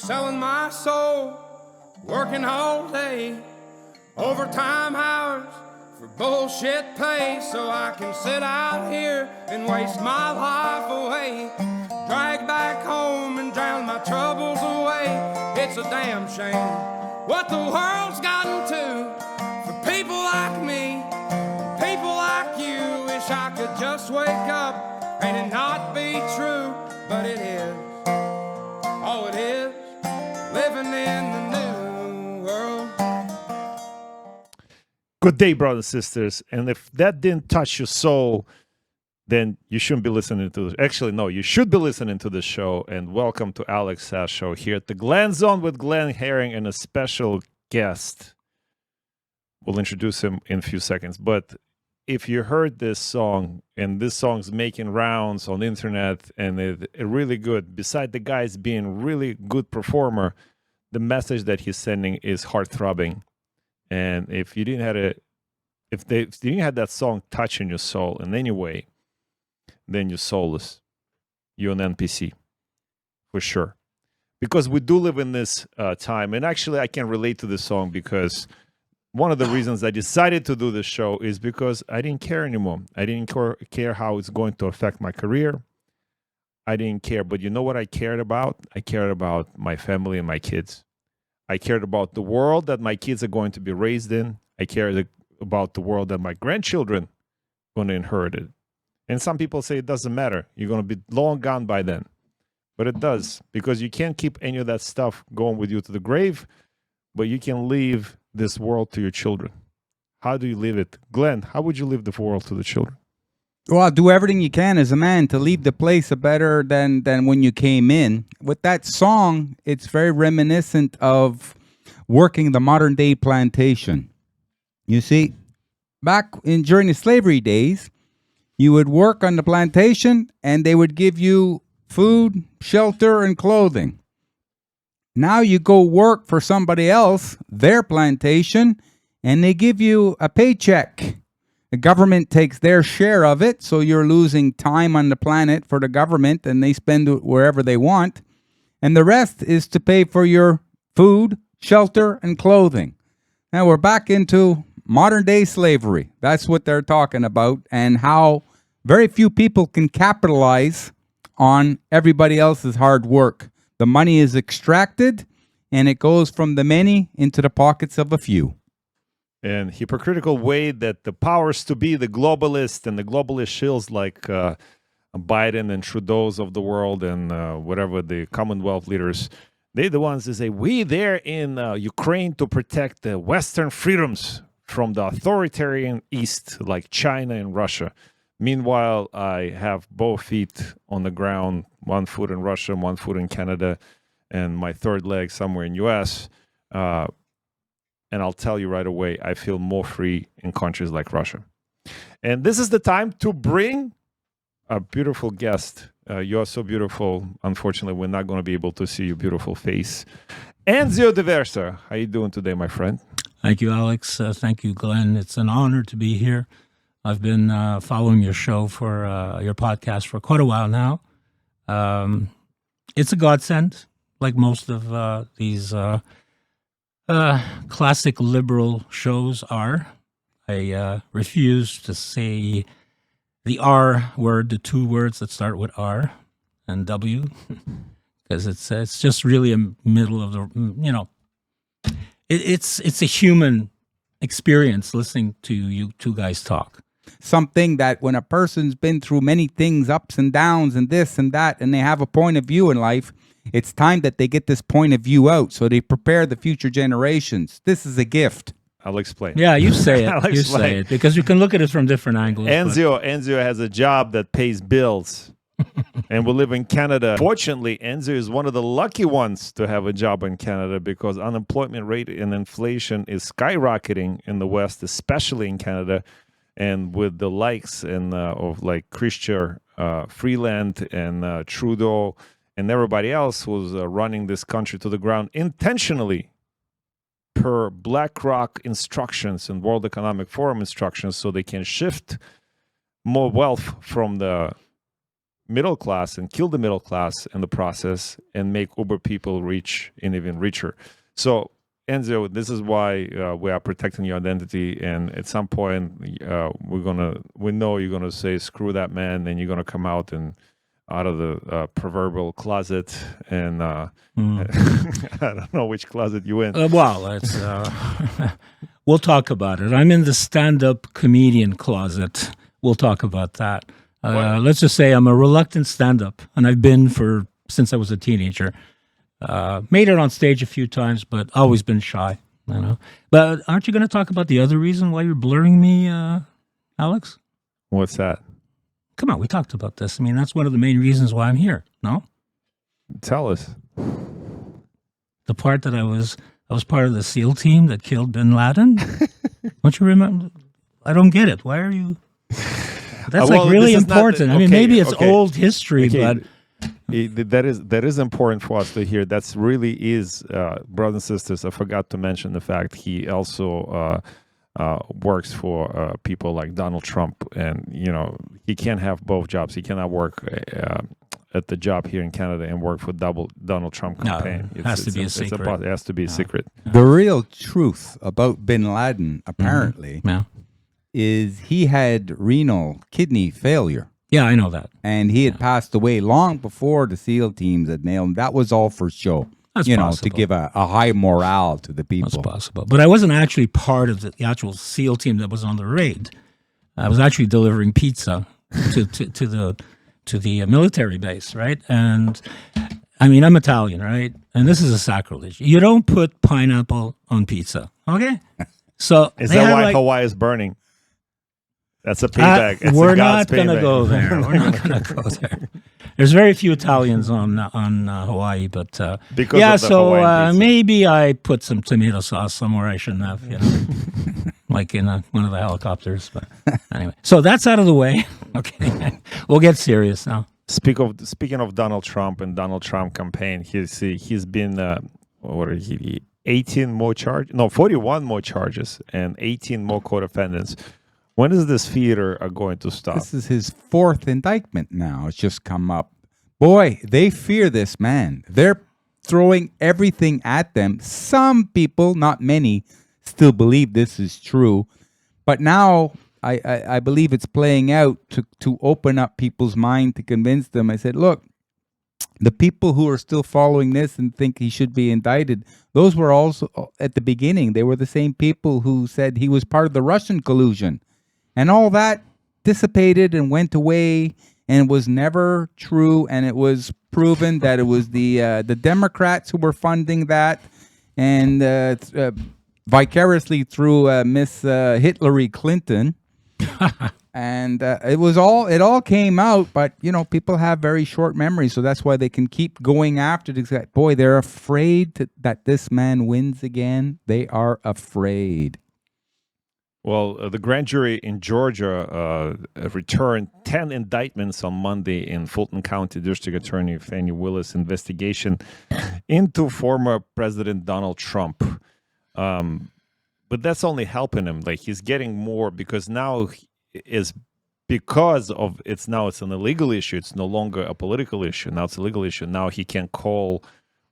selling my soul, working all day, overtime hours for bullshit pay, so I can sit out here and waste my life away, drag back home and drown my troubles away. It's a damn shame what the world's gotten to for people like me, people like you. Wish I could just wake up and it not be true, but it is. Oh, it is living in the new world. Good day, brothers and sisters. And if that didn't touch your soul, then you shouldn't be listening to this. Actually, no, you should be listening to the show. And welcome to Alex Sass Show here at the Glenn Zone with Glenn Herring and a special guest. We'll introduce him in a few seconds. But if you heard this song, and this song's making rounds on the internet, and it really good, beside the guys being really good performer, the message that he's sending is heart-throbbing. And if you didn't have that song touching your soul in any way, then you're soulless. You're an NPC, for sure. Because we do live in this time, and actually I can relate to this song because one of the reasons I decided to do this show is because I didn't care anymore. I didn't care how it's going to affect my career. I didn't care, but you know what I cared about? I cared about my family and my kids. I cared about the world that my kids are going to be raised in. I cared about the world that my grandchildren are going to inherit it. And some people say it doesn't matter. You're going to be long gone by then. But it does, because you can't keep any of that stuff going with you to the grave, but you can leave this world to your children. How do you leave it? Glenn, how would you leave the world to the children? Well, do everything you can as a man to leave the place better than when you came in. With that song, it's very reminiscent of working the modern day plantation. You see, during the slavery days, you would work on the plantation and they would give you food, shelter, and clothing. Now you go work for somebody else, their plantation, and they give you a paycheck. The government takes their share of it, so you're losing time on the planet for the government, and they spend it wherever they want. And the rest is to pay for your food, shelter, and clothing. Now we're back into modern-day slavery. That's what they're talking about, and how very few people can capitalize on everybody else's hard work. The money is extracted, and it goes from the many into the pockets of a few. And hypocritical way that the powers to be, the globalists and the globalist shields like Biden and Trudeau's of the world and whatever the Commonwealth leaders, they're the ones that say, we there in Ukraine to protect the Western freedoms from the authoritarian East like China and Russia. Meanwhile, I have both feet on the ground, one foot in Russia, one foot in Canada, and my third leg somewhere in U.S., and I'll tell you right away, I feel more free in countries like Russia. And this is the time to bring a beautiful guest. You're so beautiful. Unfortunately, we're not going to be able to see your beautiful face. Enzio Diversa, how you doing today, my friend? Thank you, Alex. Thank you, Glenn. It's an honor to be here. I've been following your show for your podcast for quite a while now. It's a godsend, like most of these classic liberal shows are. I refuse to say the R word, the two words that start with R and W, because it's just really a middle of the, it's a human experience listening to you two guys talk. Something that when a person's been through many things, ups and downs and this and that, and they have a point of view in life, it's time that they get this point of view out so they prepare the future generations. This is a gift. I'll explain. Yeah, you say it. You say it, because you can look at it from different angles. Enzio has a job that pays bills, and we live in Canada. Fortunately, Enzio is one of the lucky ones to have a job in Canada because unemployment rate and inflation is skyrocketing in the West, especially in Canada. And with the likes and of like Chrysler, Freeland, and Trudeau, and everybody else who's running this country to the ground intentionally per BlackRock instructions and World Economic Forum instructions so they can shift more wealth from the middle class and kill the middle class in the process and make Uber people rich and even richer. So, Enzo, this is why we are protecting your identity. And at some point, we know you're gonna say screw that man, and you're gonna come out and out of the proverbial closet. And I don't know which closet you in. Well, it's we'll talk about it. I'm in the stand-up comedian closet. We'll talk about that. Let's just say I'm a reluctant stand-up, and I've been since I was a teenager. Made it on stage a few times, but always been shy. But aren't you going to talk about the other reason why you're blurring me, Alex? What's that? Come on, we talked about this. I mean, that's one of the main reasons why I'm here. No? Tell us. The part that I was part of the SEAL team that killed bin Laden. Don't you remember? I don't get it. Why are you? That's really important. I mean, maybe it's old history, but that is important for us to hear. That's really is, brothers and sisters. I forgot to mention the fact he also works for people like Donald Trump, and he can't have both jobs. He cannot work at the job here in Canada and work for Donald Trump campaign. It has to be a secret. It has to be a secret. The real truth about bin Laden, apparently, is he had renal kidney failure. Yeah, I know that. And he had passed away long before the SEAL teams had nailed him. That was all for show. That's to give a high morale to the people. That's possible. But I wasn't actually part of the actual SEAL team that was on the raid. I was actually delivering pizza to the military base, right? And I mean, I'm Italian, right? And this is a sacrilege. You don't put pineapple on pizza, okay? So is that why Hawaii is burning? That's a payback. We're not going to go there. We're not going to go there. There's very few Italians on Hawaii, but because of the Hawaiian pizza. Maybe I put some tomato sauce somewhere I shouldn't have, like in one of the helicopters. But anyway, so that's out of the way. Okay, we'll get serious now. Speaking of Donald Trump and Donald Trump campaign, he's been 18 more charges? No, 41 more charges and 18 more co-defendants. When is this theater going to stop? This is his fourth indictment now. It's just come up. Boy, they fear this man. They're throwing everything at them. Some people, not many, still believe this is true. But now I believe it's playing out to open up people's mind, to convince them. I said, look, the people who are still following this and think he should be indicted, those were also, at the beginning, they were the same people who said he was part of the Russian collusion. And all that dissipated and went away and was never true. And it was proven that it was the Democrats who were funding that, and vicariously through Miss Hillary Clinton. And it all came out, but people have very short memories, so that's why they can keep going after this guy. Boy, they're afraid that this man wins again. They are afraid. Well, the grand jury in Georgia returned 10 indictments on Monday in Fulton County District Attorney Fannie Willis' investigation into former President Donald Trump. But that's only helping him. Like, he's getting more because now it's an illegal issue. It's no longer a political issue. Now it's a legal issue. Now he can call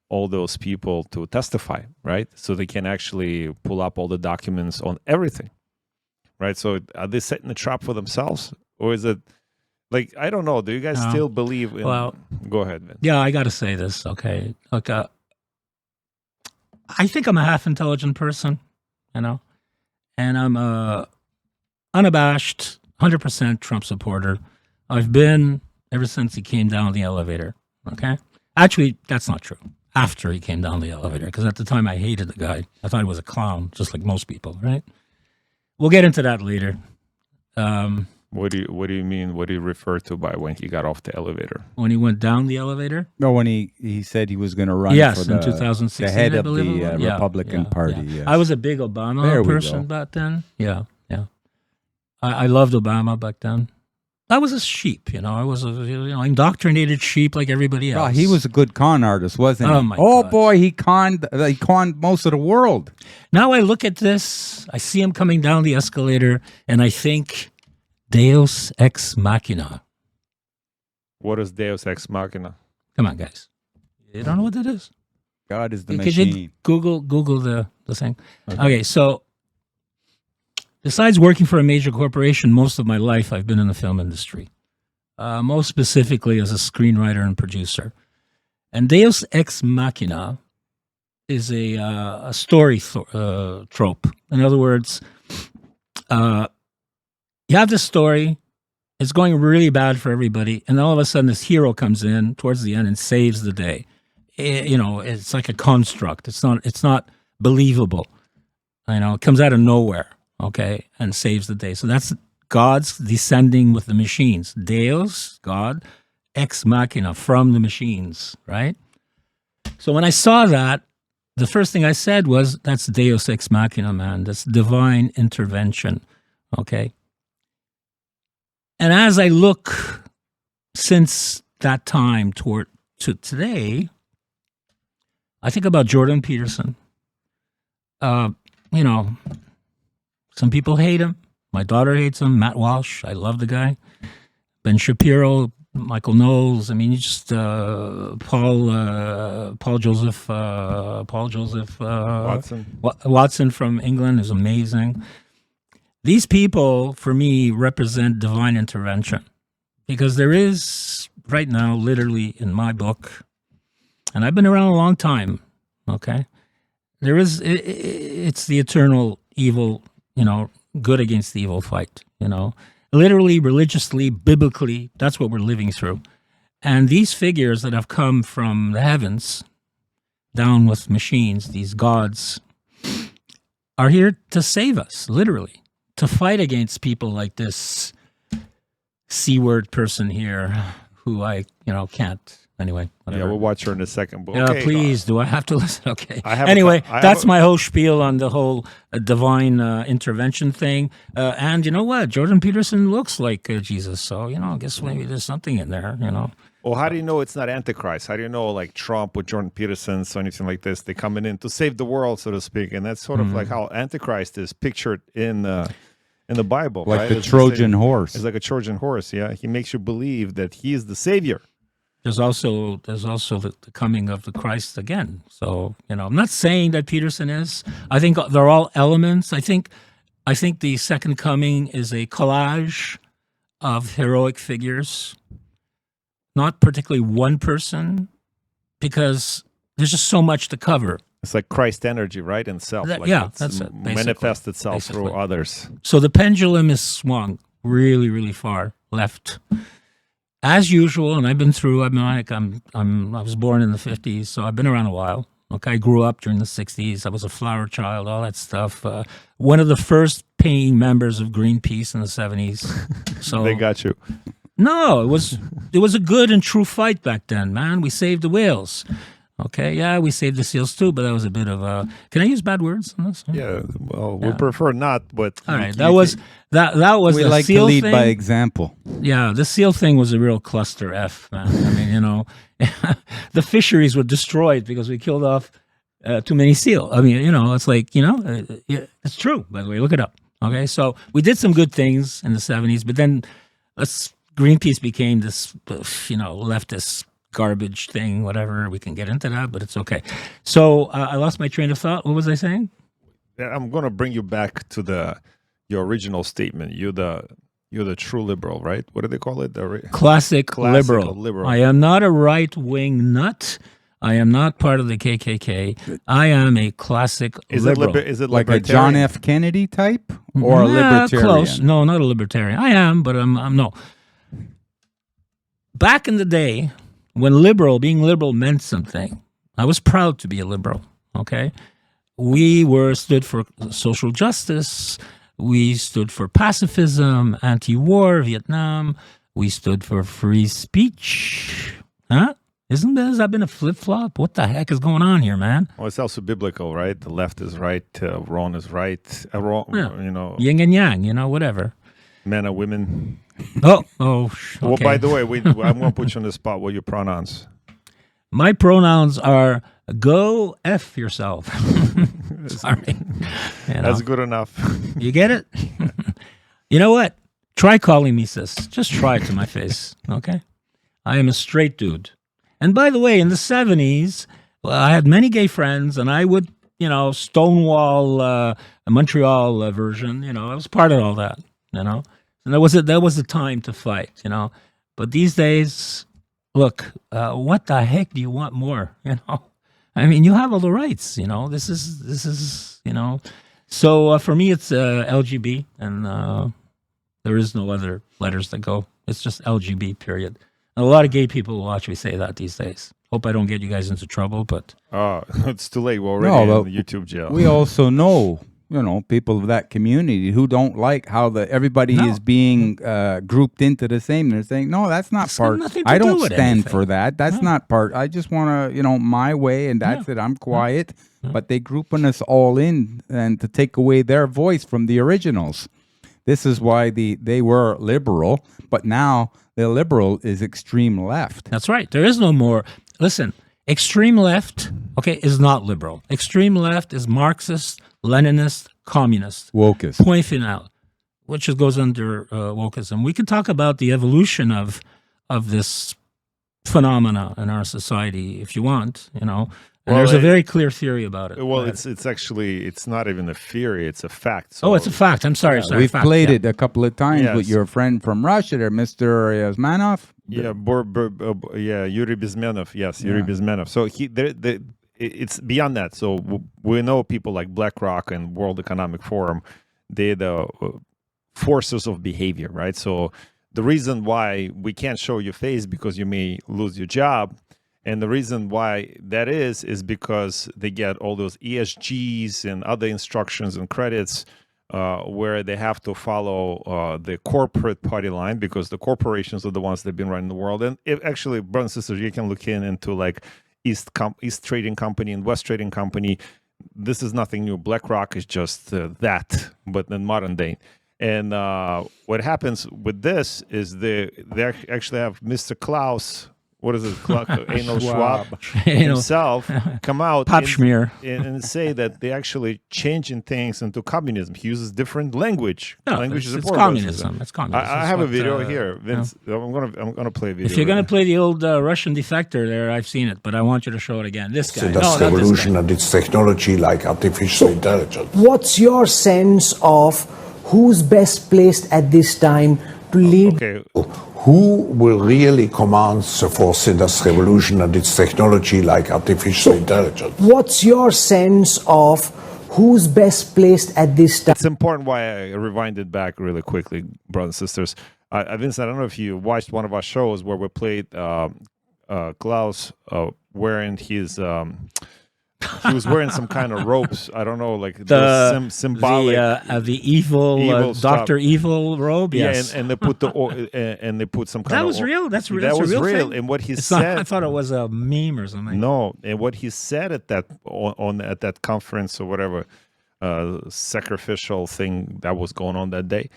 all those people to testify, right? So they can actually pull up all the documents on everything. Right, so are they setting a trap for themselves, or is it like, I don't know? Do you guys still believe in? Well, go ahead, Vince. Yeah, I got to say this. Okay, look, I think I'm a half intelligent person, and I'm a unabashed 100% Trump supporter. I've been ever since he came down the elevator. Okay, actually, that's not true. After he came down the elevator, because at the time I hated the guy. I thought he was a clown, just like most people, right? We'll get into that later. What do you mean? What do you refer to by when he got off the elevator? When he went down the elevator? No, when he said he was going to run for in 2016, the head of the Republican Party. Yeah. Yes. I was a big Obama person back then. Yeah. I loved Obama back then. I was a sheep, I was a indoctrinated sheep like everybody else. Oh, he was a good con artist, wasn't he? Oh my God. Boy, he conned most of the world. Now I look at this, I see him coming down the escalator, and I think Deus Ex Machina. What is Deus Ex Machina? Come on, guys. You don't know what that is? God is the Could you machine. Google the thing? Okay, so besides working for a major corporation, most of my life I've been in the film industry. Most specifically as a screenwriter and producer. And Deus Ex Machina is a story trope. In other words, you have this story, it's going really bad for everybody, and all of a sudden this hero comes in towards the end and saves the day. It's like a construct. It's not believable. It comes out of nowhere, okay, and saves the day. So that's God's descending with the machines. Deus, God, ex machina, from the machines, right? So when I saw that, the first thing I said was, that's Deus ex machina, man. That's divine intervention, okay? And as I look since that time to today, I think about Jordan Peterson. Some people hate him. My daughter hates him. Matt Walsh, I love the guy. Ben Shapiro, Michael Knowles. I mean, you just Paul Joseph Watson from England is amazing. These people, for me, represent divine intervention, because there is right now, literally in my book, and I've been around a long time. Okay, there is it's the eternal evil, good against the evil fight. Literally, religiously, biblically, that's what we're living through. And these figures that have come from the heavens down with machines, these gods, are here to save us, literally, to fight against people like this C-word person here who I, can't. Anyway, whatever. Yeah, we'll watch her in a second. But Yeah, okay, please. Do I have to listen? Okay. I That's my whole spiel on the whole divine intervention thing. And you know what? Jordan Peterson looks like Jesus. So, I guess maybe there's something in there, Well, how do you know it's not Antichrist? How do you know, like Trump with Jordan Peterson or anything like this? They coming in to save the world, so to speak. And that's sort of like how Antichrist is pictured in the Bible. Like right? the Trojan horse. It's like a Trojan horse, yeah. He makes you believe that he is the savior. There's also the coming of the Christ again. So, I'm not saying that Peterson is. I think they're all elements. I think the second coming is a collage of heroic figures, not particularly one person, because there's just so much to cover. It's like Christ energy, right? In self. That's it. Manifest itself through others. So the pendulum is swung really, really far left. As usual, and I was born in the 50s, so I've been around a while. Okay, I grew up during the 60s. I was a flower child, all that stuff. One of the first paying members of Greenpeace in the 70s. So They got you. No, it was a good and true fight back then, man. We saved the whales. Okay, yeah, we saved the seals too, but that was a bit of a. Can I use bad words on this? Yeah, well, we prefer not, but all right, that was We the like seal to lead thing. by example. Yeah, the seal thing was a real cluster F, man. I mean, the fisheries were destroyed because we killed off too many seal. I mean, it's like, it's true, by the way, look it up. Okay, so we did some good things in the 70s, but then Greenpeace became this, leftist garbage thing, whatever. We can get into that, but it's okay. So I lost my train of thought. What was I saying? I'm going to bring you back to your original statement. You're the true liberal, right? What do they call it? Classic liberal. I am not a right-wing nut. I am not part of the KKK. I am a classic liberal. Is it Like a John F. Kennedy type or a libertarian? Close. No, not a libertarian. I am, but I'm no. Back in the day, when being liberal meant something, I was proud to be a liberal, okay? We stood for social justice. We stood for pacifism, anti-war, Vietnam. We stood for free speech. Huh? Has that been a flip-flop? What the heck is going on here, man? Well, it's also biblical, right? The left is right, wrong is right. Yin and yang, whatever. Men and women. Oh, okay. Well, by the way, I'm going to put you on the spot. What are your pronouns? My pronouns are go F yourself. Sorry. That's good enough. You get it? You know what? Try calling me sis. Just try it to my face, okay? I am a straight dude. And by the way, in the 70s, I had many gay friends, and I would, stonewall a Montreal version. I was part of all that. And that was the time to fight. But these days, look, what the heck do you want more? I mean, you have all the rights. This is. So for me, it's LGB, and there is no other letters that go. It's just LGB, period. And a lot of gay people will watch me say that these days. Hope I don't get you guys into trouble, but... it's too late. We're already in the YouTube jail. We also know, people of that community who don't like how everybody is being grouped into the same. They're saying, no, that's not part. I don't stand for that. That's not part. I just want to, my way, and that's it. I'm quiet. But they grouping us all in and to take away their voice from the originals. This is why they were liberal, but now the liberal is extreme left. That's right. There is no more. Listen, extreme left, is not liberal. Extreme left is Marxist, Leninist, communist. Wokeist. Point final, which goes under wokeism. We can talk about the evolution of this phenomena in our society if you want, And there's a very clear theory about it. Well, it's actually, it's not even a theory, it's a fact. So, it's a fact. I'm sorry. We've played it a couple of times with your friend from Russia there, Mr. Yasmanov. Yuri Bezmenov. Yes, Yuri Bezmenov. So it's beyond that. So we know people like BlackRock and World Economic Forum, they're the forces of behavior, right? So the reason why we can't show your face because you may lose your job. And the reason why that is because they get all those ESGs and other instructions and credits where they have to follow the corporate party line because the corporations are the ones that have been running the world. And actually, brothers and sisters, you can look into like East Trading Company and West Trading Company. This is nothing new. BlackRock is just that, but in modern day. And what happens with this is they actually have Mr. Klaus. What is it? Anal Schwab himself come out and say that they actually changing things into communism. He uses different language. Language is important. Communism. It's communism. I have a video here, Vince. I'm gonna play a video. If you're gonna play the old Russian Defector, there I've seen it, but I want you to show it again. This guy. That's revolution and its technology like artificial intelligence. What's your sense of who's best placed at this time to lead? Okay. Who will really command the fourth industrial revolution and its technology like artificial intelligence? What's your sense of who's best placed at this time? It's important why I rewinded back really quickly, brothers and sisters. Vincent, I don't know if you watched one of our shows where we played Klaus wearing his... he was wearing some kind of ropes. I don't know, like the symbolic, the evil Dr. Evil robe. Yes, and they put and they put some kind of. That was real. That was real. Thing? And what he said, I thought it was a meme or something. No, and what he said at that conference or whatever sacrificial thing that was going on that day,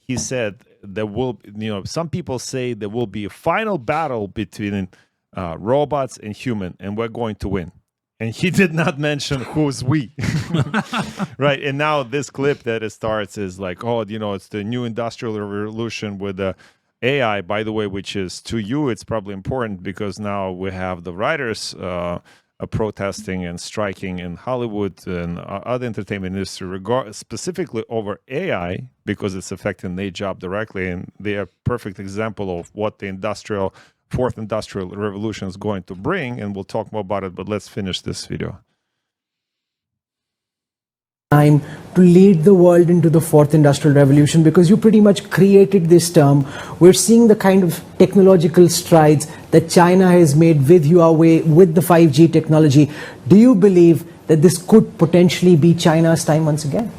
he said there will, some people say there will be a final battle between robots and human, and we're going to win. And he did not mention who's we. Right. And now this clip that it starts is like, it's the new industrial revolution with the AI, by the way, which is to you, it's probably important because now we have the writers protesting and striking in Hollywood and other entertainment industry specifically over AI because it's affecting their job directly. And they are a perfect example of what the fourth industrial revolution is going to bring, and we'll talk more about it, but let's finish this video. Time to lead the world into the fourth industrial revolution, because you pretty much created this term. We're seeing the kind of technological strides that China has made with Huawei, with the 5G technology. Do you believe that this could potentially be China's time once again?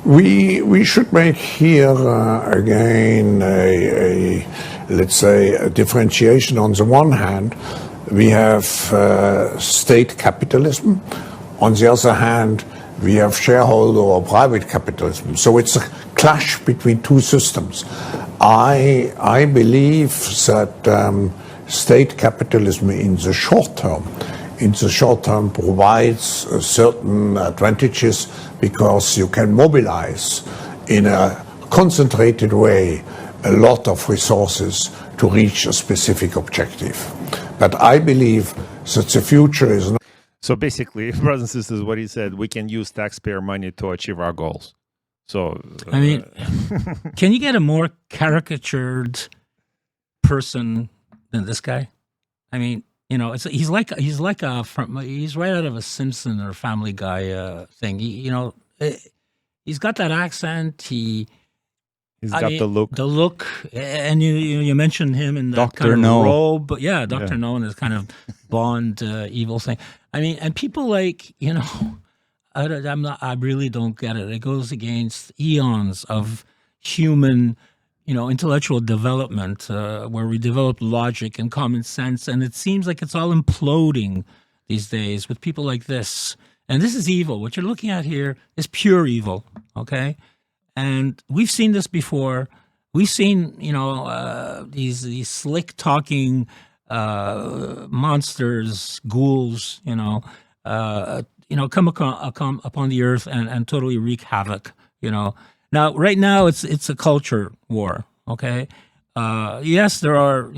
We should make here again let's say a differentiation. On the one hand, we have state capitalism. On the other hand, we have shareholder or private capitalism. So it's a clash between two systems. I believe that state capitalism in the short term provides certain advantages because you can mobilize in a concentrated way a lot of resources to reach a specific objective. But I believe that the future is not. So basically, brothers and sisters, what he said, we can use taxpayer money to achieve our goals. So, I mean, can you get a more caricatured person than this guy? I mean, you know, he's right out of a Simpson or Family Guy thing. He's got that accent. He's got the look. The look, and you mentioned him in that Dr. kind of No. robe, but yeah, Dr. No and this kind of Bond evil thing. I mean, and people like, I really don't get it. It goes against eons of human, intellectual development, where we develop logic and common sense, and it seems like it's all imploding these days with people like this. And this is evil. What you're looking at here is pure evil, okay? And we've seen this before. We've seen, these slick talking monsters, ghouls, come upon the earth and totally wreak havoc. Now, right now, it's a culture war. Okay, yes, there are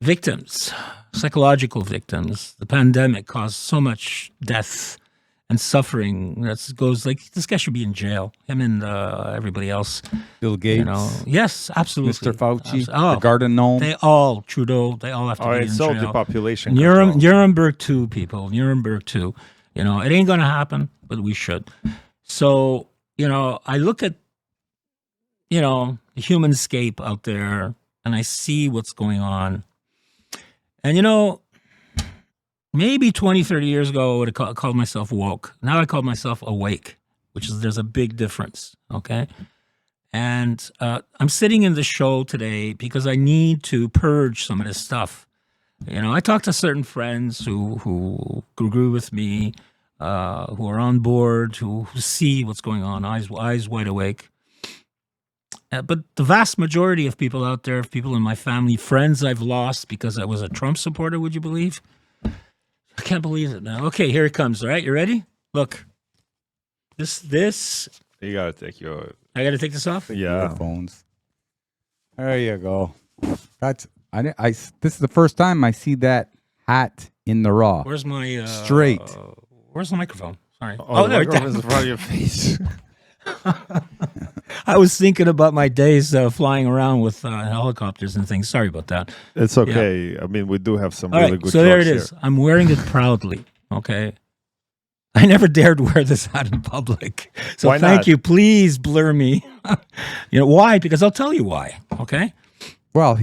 victims, psychological victims. The pandemic caused so much death and suffering. That goes like this guy should be in jail. Him and everybody else. Bill Gates. Yes, absolutely. Mr. Fauci, Oh, the Garden Gnome. Trudeau, they all have to be in it's all jail. depopulation control. Nuremberg 2, people. Nuremberg 2. It ain't going to happen, but we should. So, I look at, the human scape out there, and I see what's going on. And, maybe 20, 30 years ago, I would have called myself woke. Now I call myself awake, there's a big difference, okay? And I'm sitting in the show today because I need to purge some of this stuff. I talked to certain friends who agree with me, who are on board, who see what's going on, eyes wide awake. But the vast majority of people out there, people in my family, friends I've lost because I was a Trump supporter, would you believe? I can't believe it now. Okay, here it comes. All right, you ready? Look, this. You gotta take your. I got to take this off. Yeah. Earphones. There you go. This is the first time I see that hat in the raw. Where's my straight? Where's the microphone? Sorry. Oh, there. microphone's in front of your face. I was thinking about my days flying around with helicopters and things. Sorry about that. It's okay. Yeah. I mean, we do have some All really right, good. So there it here. is. I'm wearing it proudly. Okay. I never dared wear this hat in public. So Why thank not? you. Please blur me. Why? Because I'll tell you why. Okay. Well,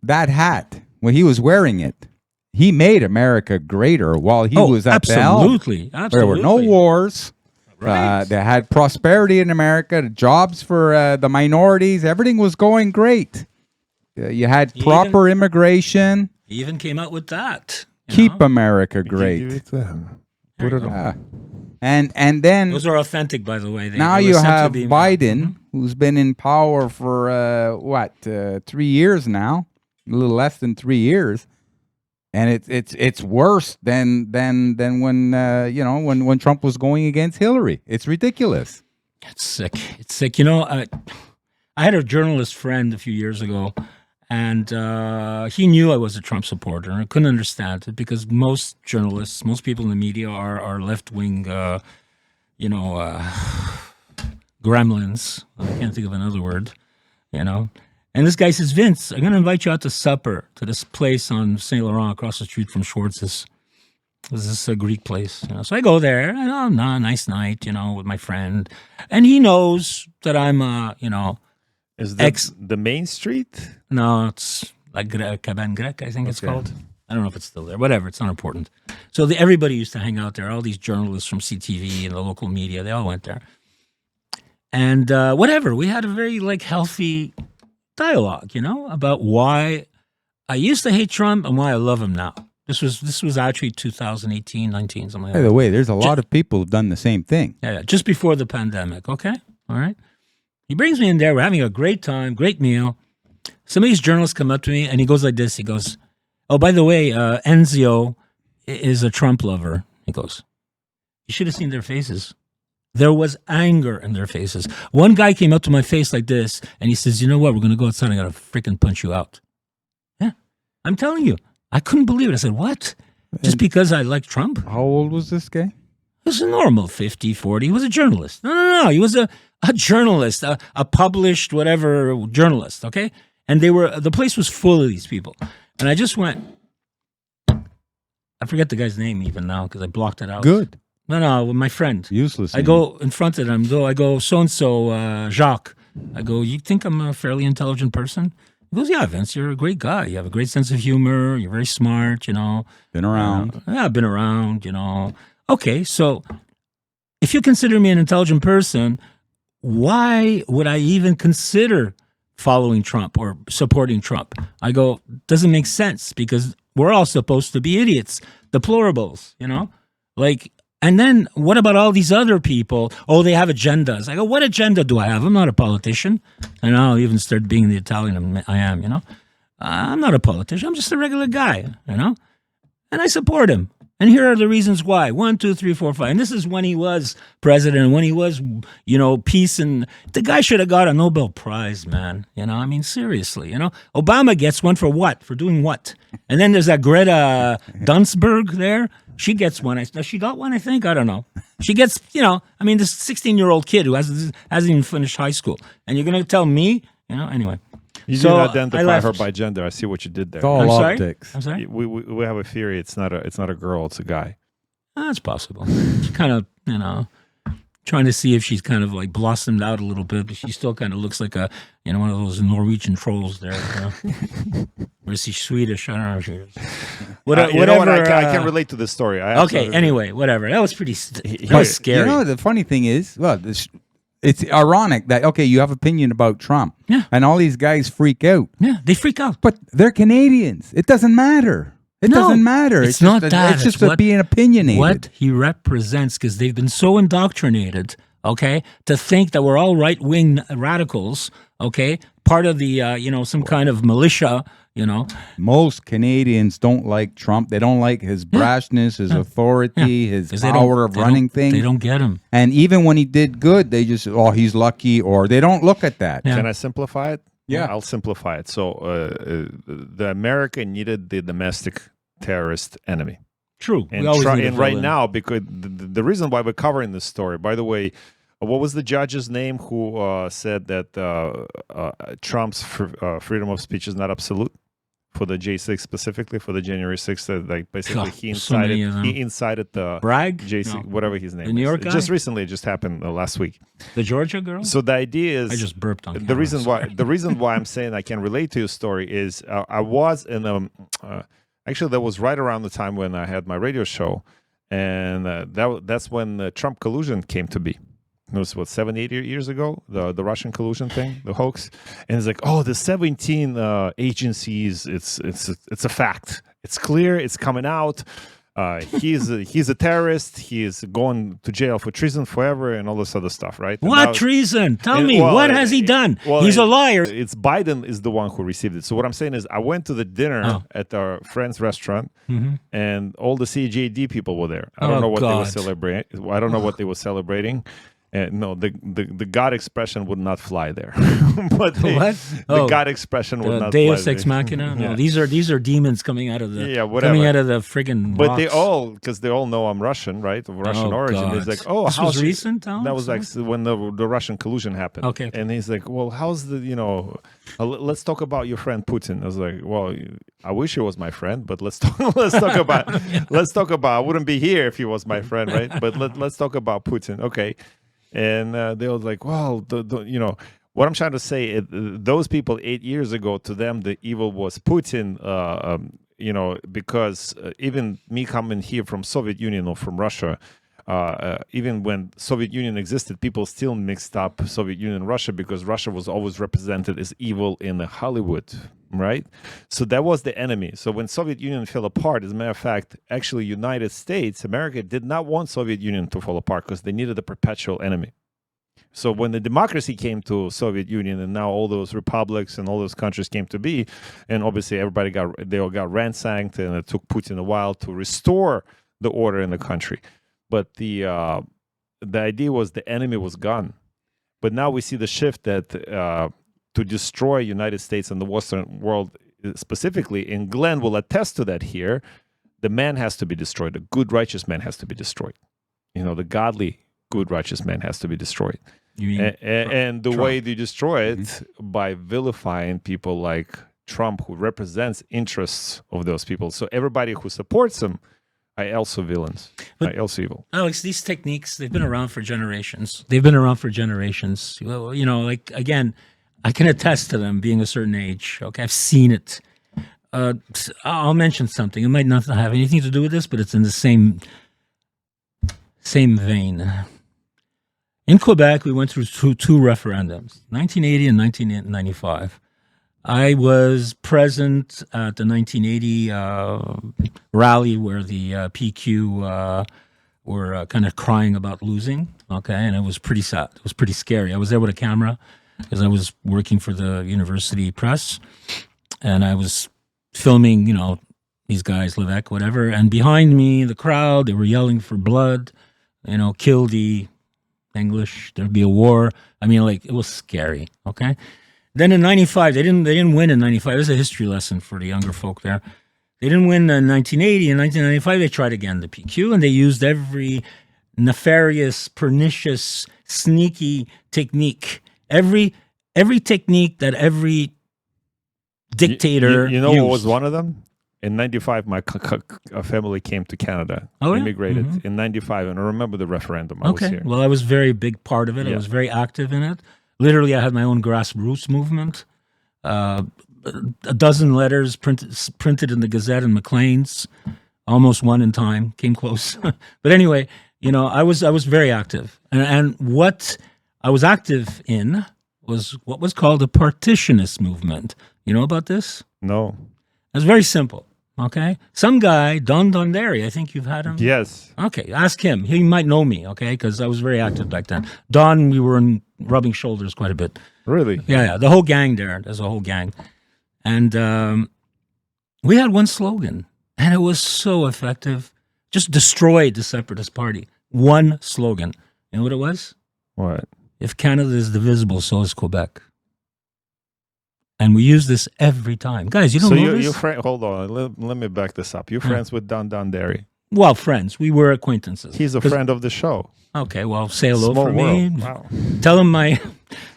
that hat, when he was wearing it, he made America greater while he was at the helm. Absolutely. There were no wars. Right. They had prosperity in America, jobs for the minorities. Everything was going great. You had proper immigration. He even came out with that. Keep America Give great. it to him. Put it on. And then Those are authentic, by the way. now they you were sent to have be- Biden, who's been in power for 3 years now, a little less than 3 years, and it's worse than when when Trump was going against Hillary. It's ridiculous. It's sick. It's sick. I had a journalist friend a few years ago, and he knew I was a Trump supporter, and I couldn't understand it because most journalists, most people in the media are left-wing, gremlins. I can't think of another word, And this guy says, Vince, I'm going to invite you out to supper to this place on Saint Laurent across the street from Schwartz's. This is a Greek place. So I go there, and nice night, with my friend. And he knows that I'm, Is Ex- the main street? no, it's like Caban Grec, I think it's called. I don't know if it's still there. Whatever, it's not important. So everybody used to hang out there. All these journalists from CTV and the local media, they all went there. And whatever, we had a very healthy dialogue, about why I used to hate Trump and why I love him now. This was actually 2018, 19, something like By that. the way, there's a lot of people who've done the same thing. Yeah, just before the pandemic. Okay, all right. He brings me in there. We're having a great time, great meal. Some of these journalists come up to me, and he goes like this. He goes, "Oh, by the way, Enzio is a Trump lover." He goes, "You should have seen their faces. There was anger in their faces. One guy came up to my face like this, and he says, "You know what? We're going to go outside. I'm going to freaking punch you out." Yeah, I'm telling you. I couldn't believe it. I said, "What? Just because I like Trump?" How old was this guy? He was a normal 50, 40. He was a journalist. No. He was a journalist, a published whatever journalist, okay? And the place was full of these people. And I just went, I forget the guy's name even now because I blocked it out. Good. No, my friend. Useless. I go in front of them. I go, so-and-so, Jacques. I go, "You think I'm a fairly intelligent person?" He goes, "Yeah, Vince, you're a great guy. You have a great sense of humor. You're very smart, Been around. Yeah, I've been around, Okay, so if you consider me an intelligent person, why would I even consider following Trump or supporting Trump? I go, doesn't make sense because we're all supposed to be idiots, deplorables, and then what about all these other people? Oh, they have agendas. I go, what agenda do I have? I'm not a politician. And I'll even start being the Italian I am, I'm not a politician. I'm just a regular guy, and I support him. And here are the reasons why. 1, 2, 3, 4, 5. And this is when he was president, when he was, peace. And the guy should have got a Nobel Prize, man. Seriously, Obama gets one for what? For doing what? And then there's that Greta Dunsberg there. She gets one. She got one, I think. I don't know. She gets, this 16-year-old kid who hasn't even finished high school. And you're going to tell me, anyway. You So, didn't identify I her left. by gender. I see what you did there. It's all I'm sorry? optics. I'm sorry? We have a theory. It's not a girl. It's a guy. That's possible. She kind of, trying to see if she's kind of like blossomed out a little bit, but she still kind of looks like a, one of those Norwegian trolls there. Or is she Swedish? I don't know if she is. You know what? I can relate to this story. Okay, anyway, whatever. That was that was scary. The funny thing is, it's ironic that, okay, you have opinion about Trump. Yeah. And all these guys freak out. Yeah, they freak out. But they're Canadians. It doesn't matter. It No, doesn't matter. it's not just, that. It's just It's being opinionated. What he represents, because they've been so indoctrinated, okay, to think that we're all right-wing radicals, okay, part of the, some kind of militia, Most Canadians don't like Trump. They don't like his brashness, his authority, his 'Cause power of running things. They don't get him. And even when he did good, they just, he's lucky, or they don't look at that. Yeah. Can I simplify it? Yeah. I'll simplify it. So the America needed the domestic terrorist enemy. True. And, We always need a and right villain. now, because the reason why we're covering this story, by the way, what was the judge's name who said that Trump's freedom of speech is not absolute? For the J6 specifically, for the January 6th, like basically he incited the Bragg? J6, No. whatever his name The New is. York guy? Just recently, it just happened last week. The Georgia girl? So the idea is I just burped on camera. the reason why I'm saying I can relate to your story is I was in actually that was right around the time when I had my radio show, and that's when the Trump collusion came to be. It was 7-8 years ago, the Russian collusion thing, the hoax, and it's like, oh, the 17 agencies, it's a fact, it's clear, it's coming out. He's a terrorist. He is going to jail for treason forever and all this other stuff, right? And What now- treason? Tell and- me, well, what has he done? well, He's a liar. It's Biden is the one who received it. So what I'm saying is I went to the dinner at our friend's restaurant and all the CJD people were there. I don't Oh, know what they were God. celebrating. I don't know what they were celebrating. No, the God expression would not fly there. But What? The Oh, God expression would not Deus fly Ex there. Machina? No, Yeah. these are demons coming out of the whatever. coming out of the friggin' But they rocks. all, because they all know I'm Russian, right? Of Russian Oh, origin. God. It's like, oh, This how's was recent, Alex? That was like when the Russian collusion happened. Okay. And he's like, well, how's the, let's talk about your friend Putin. I was like, well, I wish he was my friend, but let's talk about, I wouldn't be here if he was my friend, right? But let's talk about Putin. Okay. And they were like, well, what I'm trying to say, those people 8 years ago, to them, the evil was Putin, because even me coming here from Soviet Union or from Russia, even when Soviet Union existed, people still mixed up Soviet Union and Russia because Russia was always represented as evil in Hollywood, right? So that was the enemy. So when Soviet Union fell apart, as a matter of fact, actually United States, America did not want Soviet Union to fall apart because they needed a perpetual enemy. So when the democracy came to Soviet Union and now all those republics and all those countries came to be, and obviously they all got ransacked, and it took Putin a while to restore the order in the country. But the the idea was the enemy was gone. But now we see the shift that to destroy United States and the Western world specifically, and Glenn will attest to that here, the man has to be destroyed. The good, righteous man has to be destroyed. The godly, good, righteous man has to be destroyed. You mean And the way they destroy it by vilifying people like Trump, who represents interests of those people. So everybody who supports him are also villains, are also evil. Alex, these techniques, they've been around for generations. Like, again, I can attest to them being a certain age. Okay, I've seen it. I'll mention something. It might not have anything to do with this, but it's in the same vein. In Quebec, we went through two referendums, 1980 and 1995. I was present at the 1980 rally where the PQ were kind of crying about losing, okay? And it was pretty sad. It was pretty scary. I was there with a camera because I was working for the university press, and I was filming, these guys, Levesque, whatever. And behind me, the crowd, they were yelling for blood, kill the English, there'd be a war. I mean, like, it was scary, okay? Then in 95, they didn't win in 95. It was a history lesson for the younger folk there. They didn't win in 1980. In 1995, they tried again, the PQ, and they used every nefarious, pernicious, sneaky technique. Every technique that every dictator You know used. what was one of them? In 95, my family came to Canada, immigrated in 95, and I remember the referendum. I was here. Well, I was a very big part of it. Yeah. I was very active in it. Literally, I had my own grassroots movement. A dozen letters printed in the Gazette and Maclean's. Almost one in time. Came close. But anyway, I was very active. And what I was active in was what was called the Partitionist Movement. You know about this? No. It's very simple. Okay, some guy, Don Donderi, I think you've had him. Yes. Okay, ask him. He might know me. Okay, because I was very active back then. Don, we were rubbing shoulders quite a bit. Really? Yeah. The whole gang there. There's a whole gang, and we had one slogan, and it was so effective. Just destroyed the Separatist Party. One slogan. You know what it was? What? If Canada is divisible, so is Quebec. And we use this every time. Guys, you don't know this? Hold on. Let me back this up. You're friends with Don Donderi. Well, friends. We were acquaintances. He's a friend of the show. Okay, well, say hello Small for world. me. Wow. Tell him my...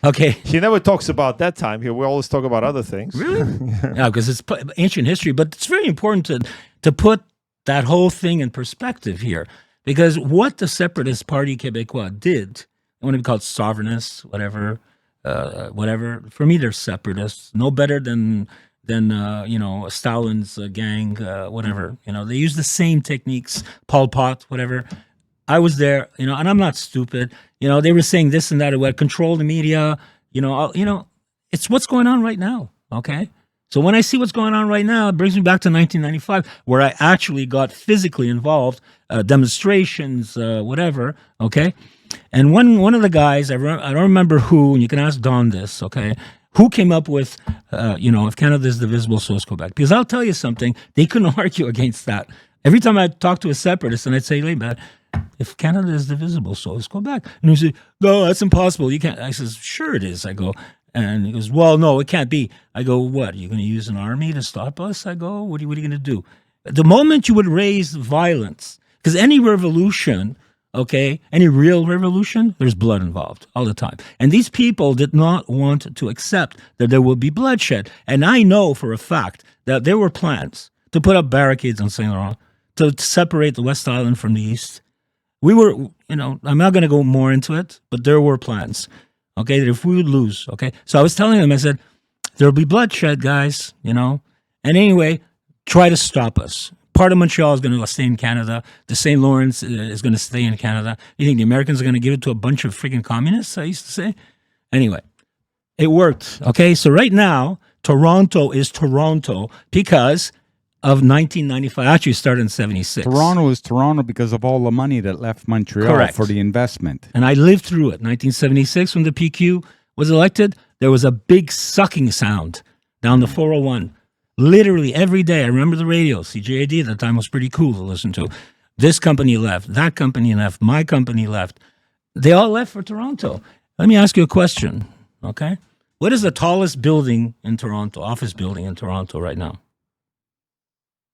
Okay. He never talks about that time here. We always talk about other things. Really? Yeah, because it's ancient history. But it's very important to put that whole thing in perspective here. Because what the Separatist Party Québécois did, I want to be called sovereignists, whatever. For me, they're separatists. No better than Stalin's gang, whatever. They use the same techniques. Pol Pot, whatever. I was there, and I'm not stupid. They were saying this and that. What control the media. It's what's going on right now. Okay. So when I see what's going on right now, it brings me back to 1995, where I actually got physically involved, demonstrations, whatever. Okay. And one of the guys, I don't remember who, and you can ask Don this, okay, who came up with, if Canada is divisible, so is Quebec. Because I'll tell you something, they couldn't argue against that. Every time I talk to a separatist and I'd say, hey, man, if Canada is divisible, so is Quebec. And he said, no, that's impossible. You can't. I says, sure it is. I go, and he goes, well, no, it can't be. I go, what, are you going to use an army to stop us? I go, what are you going to do? The moment you would raise violence, because any revolution... Okay, any real revolution, there's blood involved all the time. And these people did not want to accept that there would be bloodshed. And I know for a fact that there were plans to put up barricades on Saint Laurent, to separate the West Island from the East. We were, I'm not going to go more into it, but there were plans, okay, that if we would lose, okay. So I was telling them, I said, there'll be bloodshed, guys, And anyway, try to stop us. Part of Montreal is going to stay in Canada. The St. Lawrence is going to stay in Canada. You think the Americans are going to give it to a bunch of freaking communists, I used to say? Anyway, it worked. Okay, so right now, Toronto is Toronto because of 1995. Actually, it started in 76. Toronto is Toronto because of all the money that left Montreal Correct. For the investment. And I lived through it. 1976, when the PQ was elected, there was a big sucking sound down the 401. Literally every day, I remember the radio. CJAD at the time was pretty cool to listen to. This company left, that company left, my company left. They all left for Toronto. Let me ask you a question, okay? What is the tallest building in Toronto, office building in Toronto right now?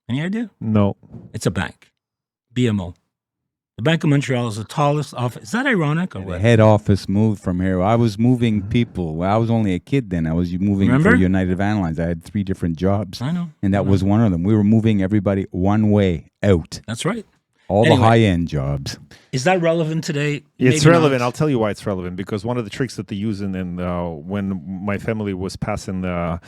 Any idea? No. It's a bank, BMO. The Bank of Montreal is the tallest office. Is that ironic or The what? head office moved from here. I was moving people. Well, I was only a kid then. I was moving Remember? for United Van Lines. I had 3 different jobs. I know. And that was one of them. We were moving everybody one way out. That's right. All Anyway. the high-end jobs. Is that relevant today? It's Maybe relevant. not. I'll tell you why it's relevant. Because one of the tricks that they use in when my family was passing a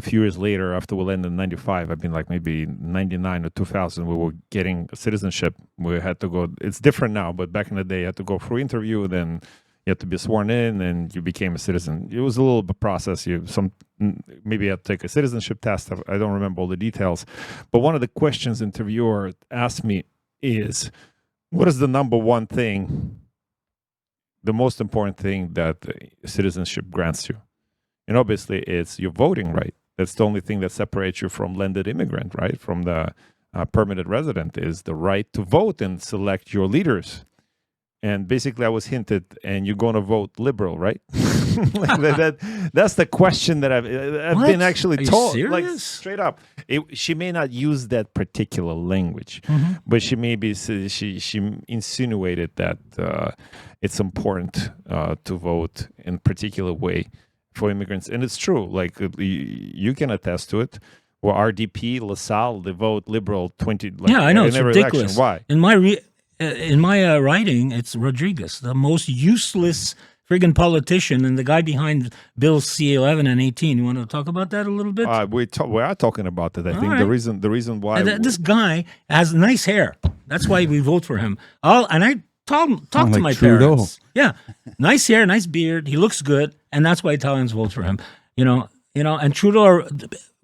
few years later, after we landed in 95, I've been like maybe 99 or 2000, we were getting citizenship. We had to go, it's different now, but back in the day, you had to go through interview, then you had to be sworn in, and you became a citizen. It was a little bit process. Maybe you had to take a citizenship test. I don't remember all the details. But one of the questions the interviewer asked me is, what is the number one thing, the most important thing that citizenship grants you? And obviously, it's your voting right. That's the only thing that separates you from landed immigrant, right? From the permanent resident, is the right to vote and select your leaders. And basically, I was hinted, and you're going to vote liberal, right? That's the question that I've What? been actually Are you told, like serious? straight up. She may not use that particular language, but she maybe she insinuated that it's important to vote in a particular way for immigrants, and it's true. Like you can attest to it. Well, RDP, LaSalle, they vote liberal 20. Like, Yeah, I know. in It's every ridiculous. election. Why? In my writing, it's Rodriguez, the most useless friggin' politician, and the guy behind Bill C-11 and 18. You want to talk about that a little bit? We are talking about that. I think right. the reason why This guy has nice hair. That's why we vote for him. And I talk to like my Trudeau. parents. Yeah, nice hair, nice beard. He looks good, and that's why Italians vote for him. You know, and Trudeau.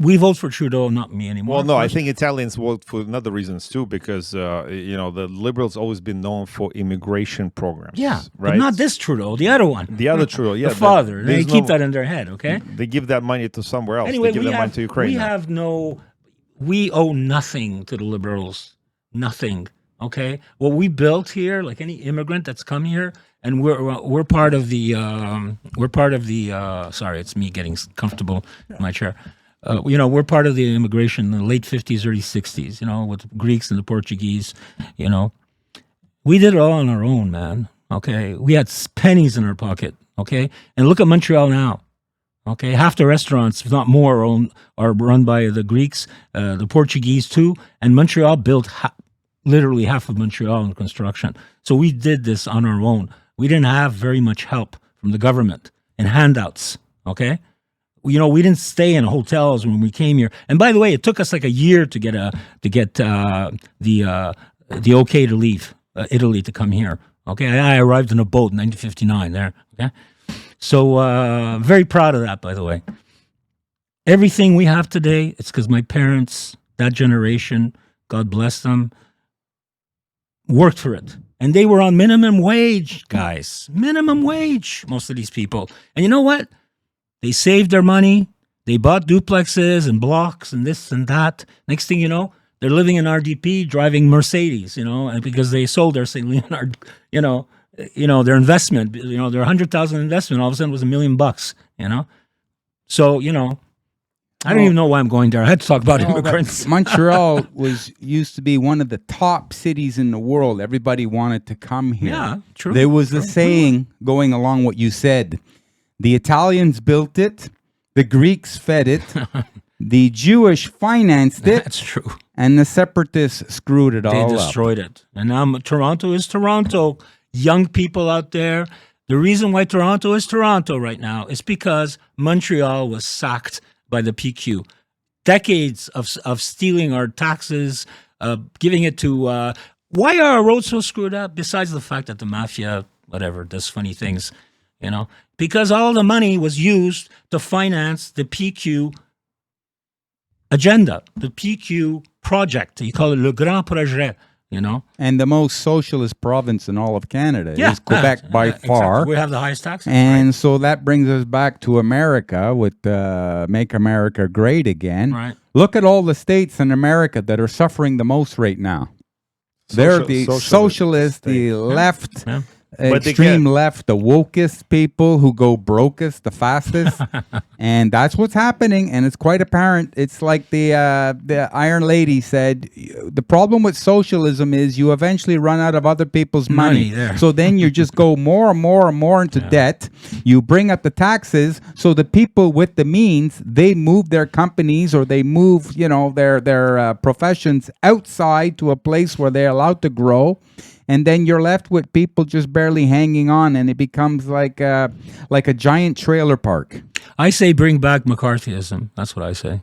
We vote for Trudeau, not me anymore. Well, no, I think Italians vote for another reasons too, because the liberals always been known for immigration programs. Yeah, right. but not this Trudeau, the other one. The other Trudeau, yeah, the father. They there's keep that in their head, okay? They give that money to somewhere else. Anyway, they give that money to Ukraine. We owe nothing to the liberals. Nothing. Okay. What we built here, like any immigrant that's come here, and we're part of the sorry, it's me getting comfortable in my chair. We're part of the immigration in the late 50s, early 60s, with Greeks and the Portuguese, We did it all on our own, man. Okay. We had pennies in our pocket. Okay. And look at Montreal now. Okay. Half the restaurants, if not more, are run by the Greeks, the Portuguese too. And Montreal built literally half of Montreal in construction. So we did this on our own. We didn't have very much help from the government and handouts. Okay. We didn't stay in hotels when we came here. And by the way, it took us like a year to get the okay to leave Italy to come here. Okay, I arrived in a boat in 1959 there. Okay, so very proud of that. By the way, everything we have today, it's because my parents, that generation, God bless them, worked for it. And they were on minimum wage, guys. Minimum wage, most of these people. And you know what? They saved their money. They bought duplexes and blocks and this and that. Next thing you know, they're living in RDP, driving Mercedes, and because they sold their St. Leonard, their investment, their $100,000 investment all of a sudden was $1 million, So, I don't even know why I'm going there. I had to talk about immigrants. Montreal used to be one of the top cities in the world. Everybody wanted to come here. Yeah, true. There was a saying going along what you said. The Italians built it, the Greeks fed it, the Jewish financed it, That's true. and the separatists screwed it They all up. destroyed it. And now Toronto is Toronto. Young people out there. The reason why Toronto is Toronto right now is because Montreal was sacked by the PQ. Decades of stealing our taxes, giving it to... why are our roads so screwed up? Besides the fact that the mafia, whatever, does funny things, Because all the money was used to finance the PQ agenda, the PQ project. You call it Le Grand Projet, And the most socialist province in all of Canada Yeah, is Quebec by exactly. far. We have the highest taxes. And so that brings us back to America with Make America Great Again. Right. Look at all the states in America that are suffering the most right now. They're the socialist, the left, Yeah. But they extreme get- left, the wokest people who go brokest the fastest, and that's what's happening. And it's quite apparent. It's like the Iron Lady said: the problem with socialism is you eventually run out of other people's money. There. So then you just go more and more and more into debt. You bring up the taxes, so the people with the means, they move their companies or they move, their professions outside to a place where they're allowed to grow. And then you're left with people just barely hanging on, and it becomes like a giant trailer park. I say bring back McCarthyism. That's what I say.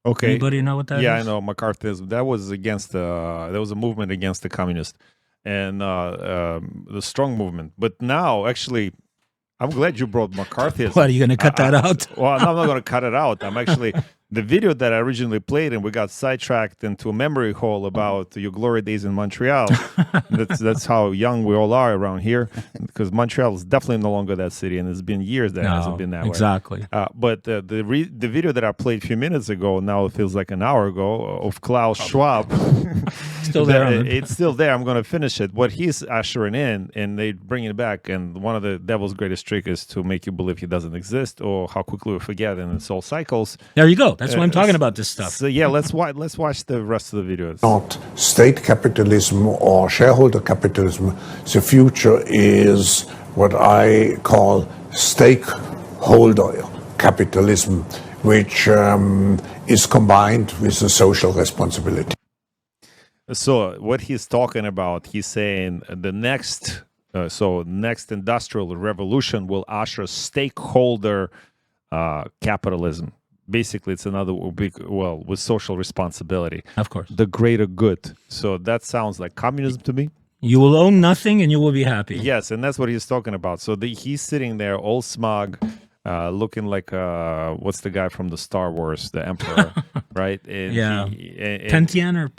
Okay. Anybody know what that is? Yeah, I know McCarthyism. That was against there was a movement against the communists and the strong movement. But now, actually, I'm glad you brought McCarthyism. What, are you going to cut that out? Well, no, I'm not going to cut it out. I'm actually the video that I originally played, and we got sidetracked into a memory hole about your glory days in Montreal. that's how young we all are around here, because Montreal is definitely no longer that city, and it's been years that it hasn't been that exactly. way. But the video that I played a few minutes ago, now it feels like an hour ago, of Klaus Schwab. Still there. It's still there. I'm going to finish it. What he's ushering in, and they bring it back, and one of the devil's greatest trick is to make you believe he doesn't exist, or how quickly we forget, and it's all cycles. There you go. That's why I'm talking about this stuff. So yeah, let's watch the rest of the videos. Not state capitalism or shareholder capitalism. The future is what I call stakeholder capitalism, which is combined with a social responsibility. So what he's talking about, he's saying the next industrial revolution will usher stakeholder capitalism. Basically, it's another big, with social responsibility. Of course. The greater good. So that sounds like communism to me. You will own nothing and you will be happy. Yes, and that's what he's talking about. So he's sitting there all smug, looking like, what's the guy from the Star Wars, the Emperor, right? And Pantheon or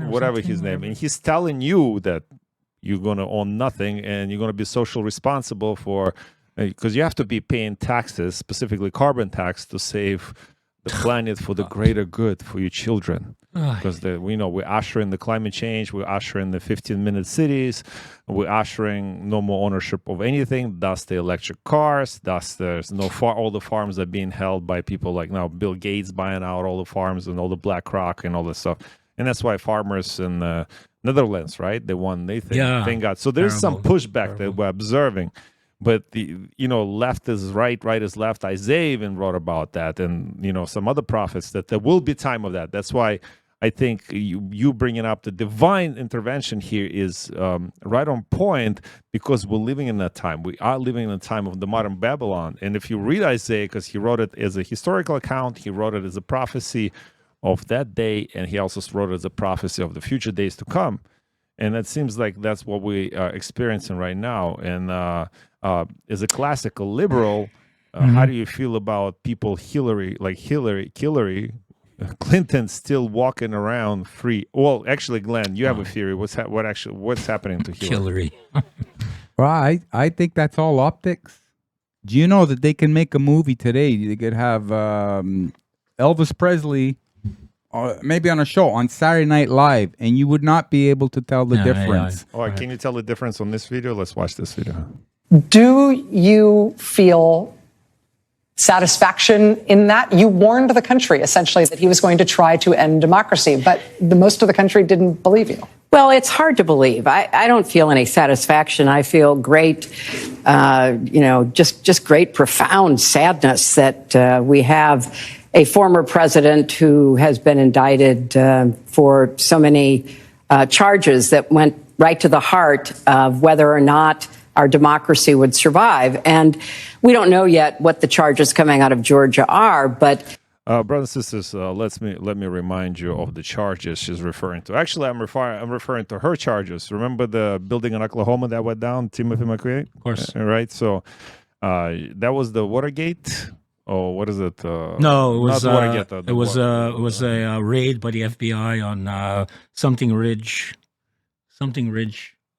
whatever his name. And he's telling you that you're going to own nothing and you're going to be social responsible for, because you have to be paying taxes, specifically carbon tax, to save the planet for the greater good for your children. Because we're ushering the climate change, we're ushering the 15-minute cities, we're ushering no more ownership of anything, thus the electric cars, thus there's all the farms are being held by people like now Bill Gates buying out all the farms and all the BlackRock and all this stuff. And that's why farmers in the Netherlands, right? They won, thank God. So there's some pushback that we're observing. But left is right, right is left. Isaiah even wrote about that, and some other prophets, that there will be time of that. That's why I think you bringing up the divine intervention here is right on point, because we're living in that time. We are living in the time of the modern Babylon. And if you read Isaiah, because he wrote it as a historical account, he wrote it as a prophecy of that day, and he also wrote it as a prophecy of the future days to come. And it seems like that's what we are experiencing right now. And as a classical liberal, how do you feel about people Hillary Clinton still walking around free? Well, actually, Glenn, you have a theory. What's happening to Hillary? Well, I think that's all optics. Do you know that they can make a movie today? They could have Elvis Presley, maybe on a show on Saturday Night Live, and you would not be able to tell the difference. All right, can you tell the difference on this video? Let's watch this video. Do you feel satisfaction in that? You warned the country, essentially, that he was going to try to end democracy, but most of the country didn't believe you. Well, it's hard to believe. I don't feel any satisfaction. I feel great, just great, profound sadness that we have a former president who has been indicted for so many charges that went right to the heart of whether or not our democracy would survive. And we don't know yet what the charges coming out of Georgia are, but... brothers and sisters, let me remind you of the charges she's referring to. Actually, I'm referring to her charges. Remember the building in Oklahoma that went down, Timothy McVeigh? Of course. Right? So that was the Watergate? Oh, what is it? No, it was Watergate. it was a raid by the FBI on something Ridge.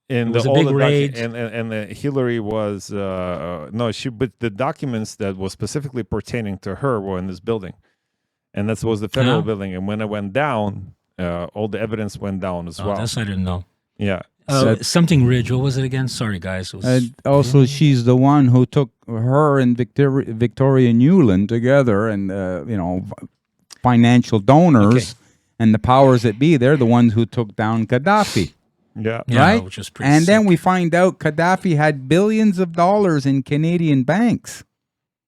And it was a big raid. And Hillary was but the documents that were specifically pertaining to her were in this building, and that was the federal building. And when it went down, all the evidence went down as well. That's I didn't know. Yeah, Something Ridge. What was it again? Sorry, guys. It was, Also, she's the one who took her and Victoria Nuland together, and financial donors and the powers that be. They're the ones who took down Gaddafi. Yeah. Right? which is pretty And then sick. we find out Gaddafi had billions of dollars in Canadian banks.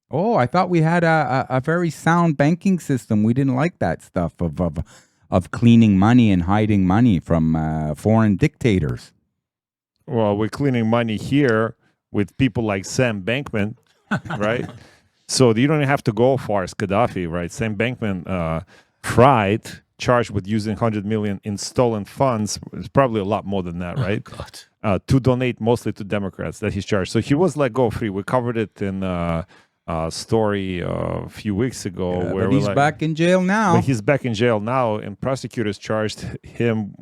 Oh, I thought we had a very sound banking system. We didn't like that stuff of cleaning money and hiding money from foreign dictators. Well, we're cleaning money here with people like Sam Bankman, right? So you don't have to go far as Gaddafi, right? Sam Bankman-Fried, charged with using 100 million in stolen funds. It's probably a lot more than that, right? To donate mostly to Democrats that he's charged. So he was let go free. We covered it in a story a few weeks ago. Yeah, where but he's back in jail now. But he's back in jail now, and prosecutors charged him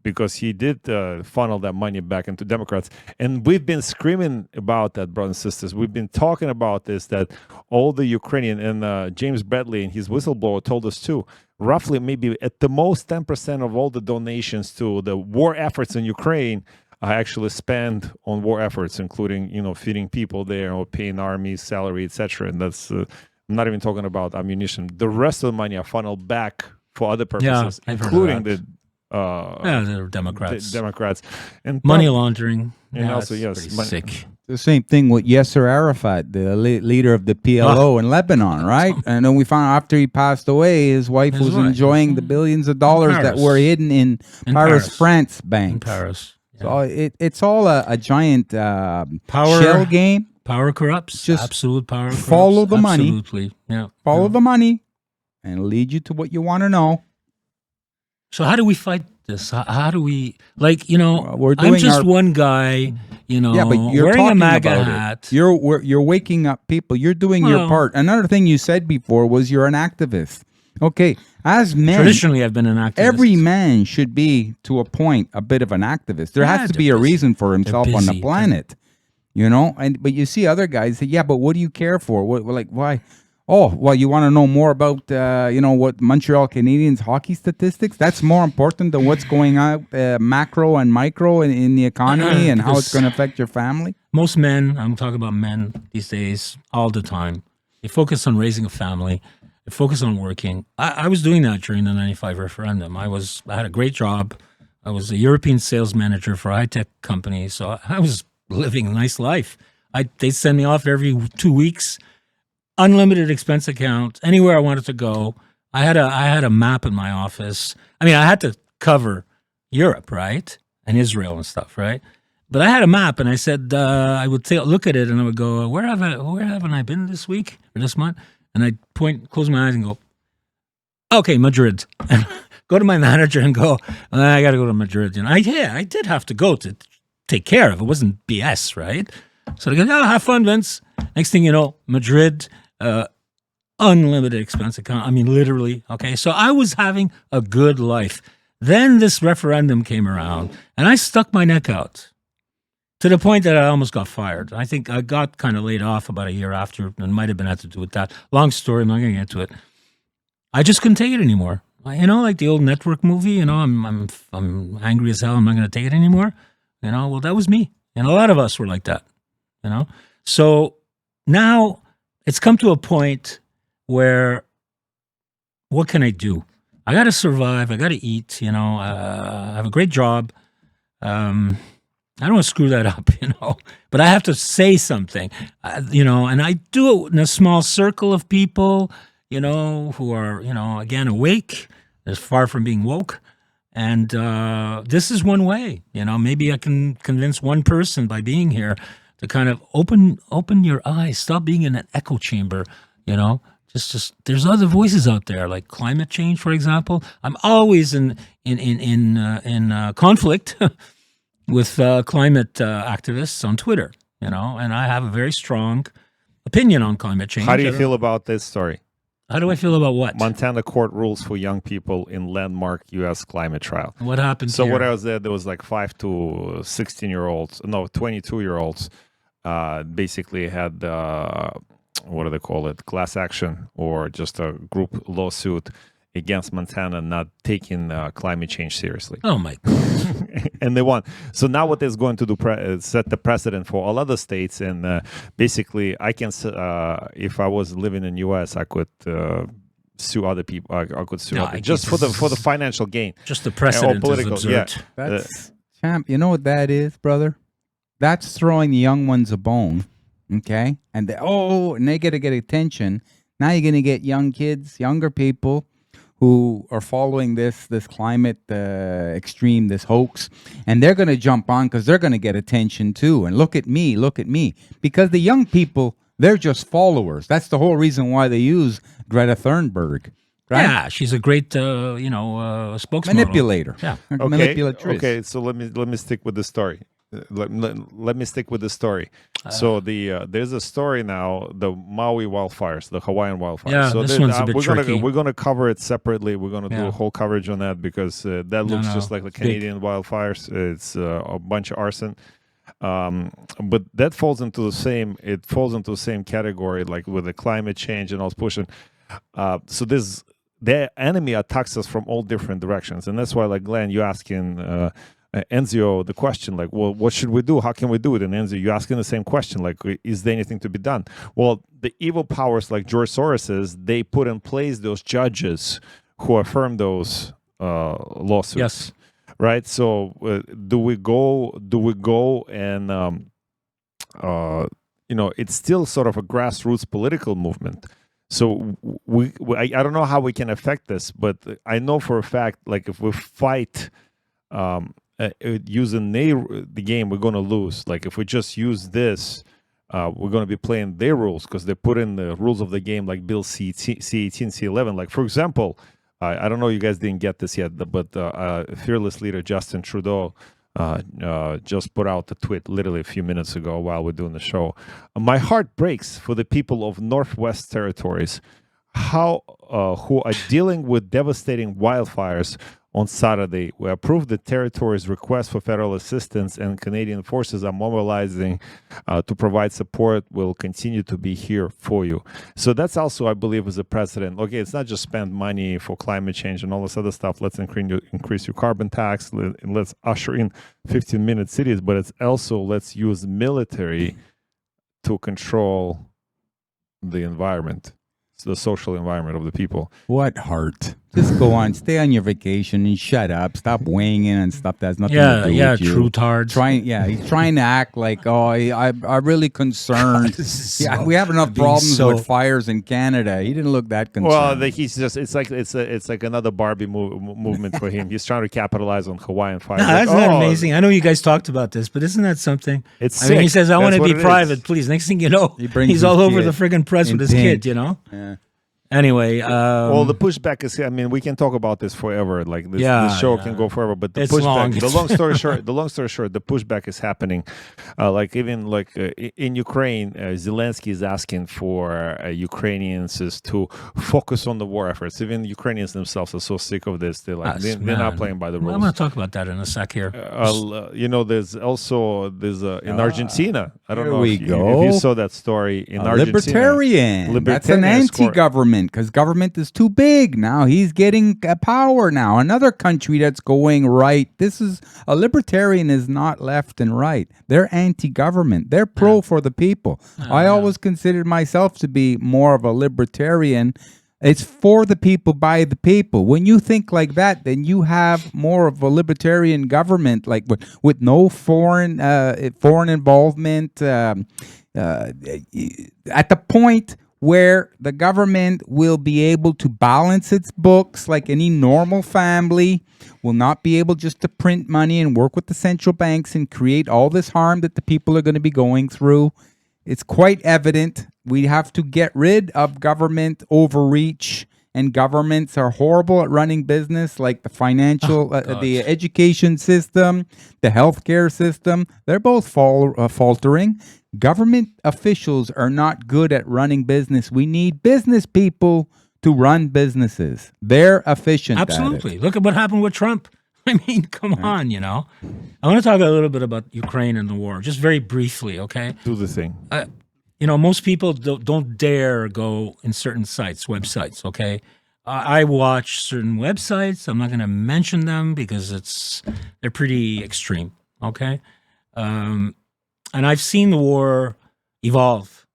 because he did funnel that money back into Democrats. And we've been screaming about that, brothers and sisters. We've been talking about this, that all the Ukrainian, and James Bradley and his whistleblower told us too, roughly maybe at the most 10% of all the donations to the war efforts in Ukraine are actually spent on war efforts, including, feeding people there or paying armies, salary, etc. And that's, I'm not even talking about ammunition. The rest of the money are funneled back for other purposes, I've heard of including that. the the Democrats. Democrats and Money laundering. and also that's yes, pretty sick. The same thing with Yasser Arafat, the leader of the PLO in Lebanon, right? And then we found after he passed away, his wife His was wife. enjoying the billions of dollars that Paris. were hidden in Paris, France banks. In Paris. Yeah. So it's all a giant Power- shell game. Power corrupts. Just Absolute power corrupts. follow the money. Absolutely. Yeah. Follow the money and lead you to what you want to know. So how do we fight this? How do we, we're I'm doing just our- one guy, Yeah, but you're wearing a talking MAGA about hat. it. You're waking up people. You're doing your Well- part. Another thing you said before was you're an activist. Okay, as men, Traditionally, I've been an activist. every man should be, to a point, a bit of an activist. There Yeah, has to they're be a busy. reason for himself on the busy. planet, but you see other guys say, "Yeah, but what do you care for? Why? Oh, well, you want to know more about what Montreal Canadiens hockey statistics? That's more important than what's going on macro and micro in the economy and how it's Because- going to affect your family." Most men, I'm talking about men these days, all the time, they focus on raising a family. They focus on working. I was doing that during the 95 referendum. I had a great job. I was a European sales manager for a high-tech company, so I was living a nice life. They'd send me off every 2 weeks, unlimited expense account, anywhere I wanted to go. I had a map in my office. I mean, I had to cover Europe, right? And Israel and stuff, right? But I had a map, and I said I would look at it, and I would go, where haven't I been this week or this month? And I'd close my eyes and go, okay, Madrid. And go to my manager and go, I got to go to Madrid. I did have to go to take care of it. It wasn't BS, right? So they go, have fun, Vince. Next thing you know, Madrid, unlimited expense account. I mean, literally. Okay, so I was having a good life. Then this referendum came around, and I stuck my neck out to the point that I almost got fired. I think I got kind of laid off about a year after, and might have been had to do with that. Long story, I'm not going to get into it. I just couldn't take it anymore. Like the old Network movie. I'm angry as hell. I'm not going to take it anymore. Well, that was me, and a lot of us were like that. So now it's come to a point where, what can I do? I got to survive. I got to eat. I have a great job. I don't want to screw that up, but I have to say something, and I do it in a small circle of people, who are, again, awake, as far from being woke. And this is one way, maybe I can convince one person by being here to kind of open your eyes, stop being in an echo chamber, just there's other voices out there, like climate change, for example. I'm always in conflict with climate activists on Twitter, and I have a very strong opinion on climate change. How do you feel about this story? How do I feel about what? Montana court rules for young people in landmark U.S. climate trial. What happened So here? when I was there was like 5 to 16-year-olds, no, 22-year-olds, basically had, what do they call it, class action or just a group lawsuit against Montana not taking climate change seriously. Oh, my God. and they won. So now what is going to do set the precedent for all other states, and basically I can if I was living in US, I could sue other people. I could sue just for the financial gain. Just the precedent is absurd. Yeah. That's champ. You know what that is, brother? That's throwing the young ones a bone. Okay, and they get to get attention. Now you're going to get young kids, younger people who are following this climate extreme, this hoax, and they're going to jump on because they're going to get attention too. And look at me, because the young people, they're just followers. That's the whole reason why they use Greta Thunberg. Right? Yeah, she's a great, spokesman. Manipulator. Yeah. Manipulatrice. Okay. So let me stick with the story. Let me stick with the story. So there's a story now, the Maui wildfires, the Hawaiian wildfires. Yeah, so this one's a bit tricky. We're gonna cover it separately. We're gonna do a whole coverage on that because that looks just like the Canadian wildfires. It's a bunch of arson. But that falls into the same. It falls into the same category, like with the climate change and all pushing. So the enemy attacks us from all different directions, and that's why, like Glenn, you asking. Enzio, the question, like, well, what should we do? How can we do it? And Enzio, you asking the same question, like, is there anything to be done? Well, the evil powers like George Soros's, they put in place those judges who affirm those lawsuits. Yes. Right. So do we go and it's still sort of a grassroots political movement. So I don't know how we can affect this, but I know for a fact, like, if we fight using the game, we're going to lose. Like, if we just use this, we're going to be playing their rules because they put in the rules of the game, like Bill C18, C11. Like, for example, I don't know, you guys didn't get this yet, but fearless leader Justin Trudeau just put out a tweet literally a few minutes ago while we're doing the show. My heart breaks for the people of Northwest Territories who are dealing with devastating wildfires. On Saturday, we approved the territory's request for federal assistance, and Canadian forces are mobilizing to provide support. We'll continue to be here for you. So that's also, I believe, is a precedent. Okay, it's not just spend money for climate change and all this other stuff. Let's increase your carbon tax. Let's usher in 15-minute cities, but it's also let's use military to control the environment. The social environment of the people. What heart? Just go on, stay on your vacation and shut up. Stop weighing in on stuff that has nothing to do with you. True tards. He's trying to act like, I'm really concerned. We have enough problems with fires in Canada. He didn't look that concerned. Well, he's just it's like another Barbie movement for him. He's trying to capitalize on Hawaiian fires. That's not amazing. I know you guys talked about this, but isn't that something? I mean, he says, I want to be private, please. Next thing you know, he's all over the friggin' press with his kid, you know? Yeah. Anyway, well, the pushback is. I mean, we can talk about this forever. Like this show can go forever. But the pushback. The long story short, the pushback is happening. In Ukraine, Zelensky is asking for Ukrainians to focus on the war efforts. Even Ukrainians themselves are so sick of this. They're like they're not playing by the rules. I'm going to talk about that in a sec here. There's in Argentina. I don't know if you saw that story in Argentina. Libertarian. That's an anti-government. Because government is too big now. He's getting power now. Another country that's going right. A libertarian is not left and right. They're anti-government. They're pro for the people. I always considered myself to be more of a libertarian. It's for the people, by the people. When you think like that, then you have more of a libertarian government, like with no foreign involvement. At the point where the government will be able to balance its books like any normal family, will not be able just to print money and work with the central banks and create all this harm that the people are going to be going through. It's quite evident we have to get rid of government overreach, and governments are horrible at running business, like the financial, the education system, the healthcare system. They're both faltering. Government officials are not good at running business. We need business people to run businesses. They're efficient. Absolutely. At it. Look at what happened with Trump. I mean, come on, you know. I want to talk a little bit about Ukraine and the war, just very briefly, okay? Do the thing. Most people don't dare go in certain websites, okay? I watch certain websites. I'm not going to mention them because they're pretty extreme. Okay, and I've seen the war evolve.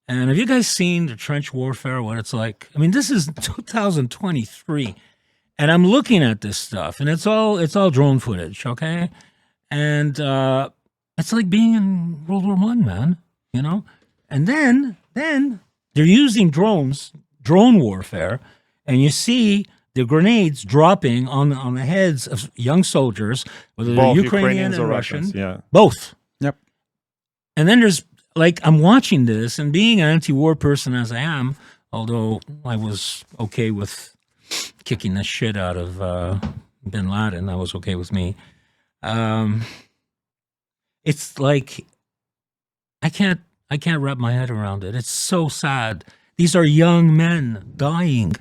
And have you guys seen the trench warfare? What it's like? I mean, this is 2023, and I'm looking at this stuff, and it's all drone footage. Okay, and it's like being in World War I, man. You know, and then they're using drone warfare. And you see the grenades dropping on the heads of young soldiers, whether they're Both Ukrainian Ukrainians and or Russian. Russians, yeah. Both. Yep. And then there's, like, I'm watching this, and being an anti-war person as I am, although I was okay with kicking the shit out of bin Laden, that was okay with me. It's like, I can't wrap my head around it. It's so sad. These are young men dying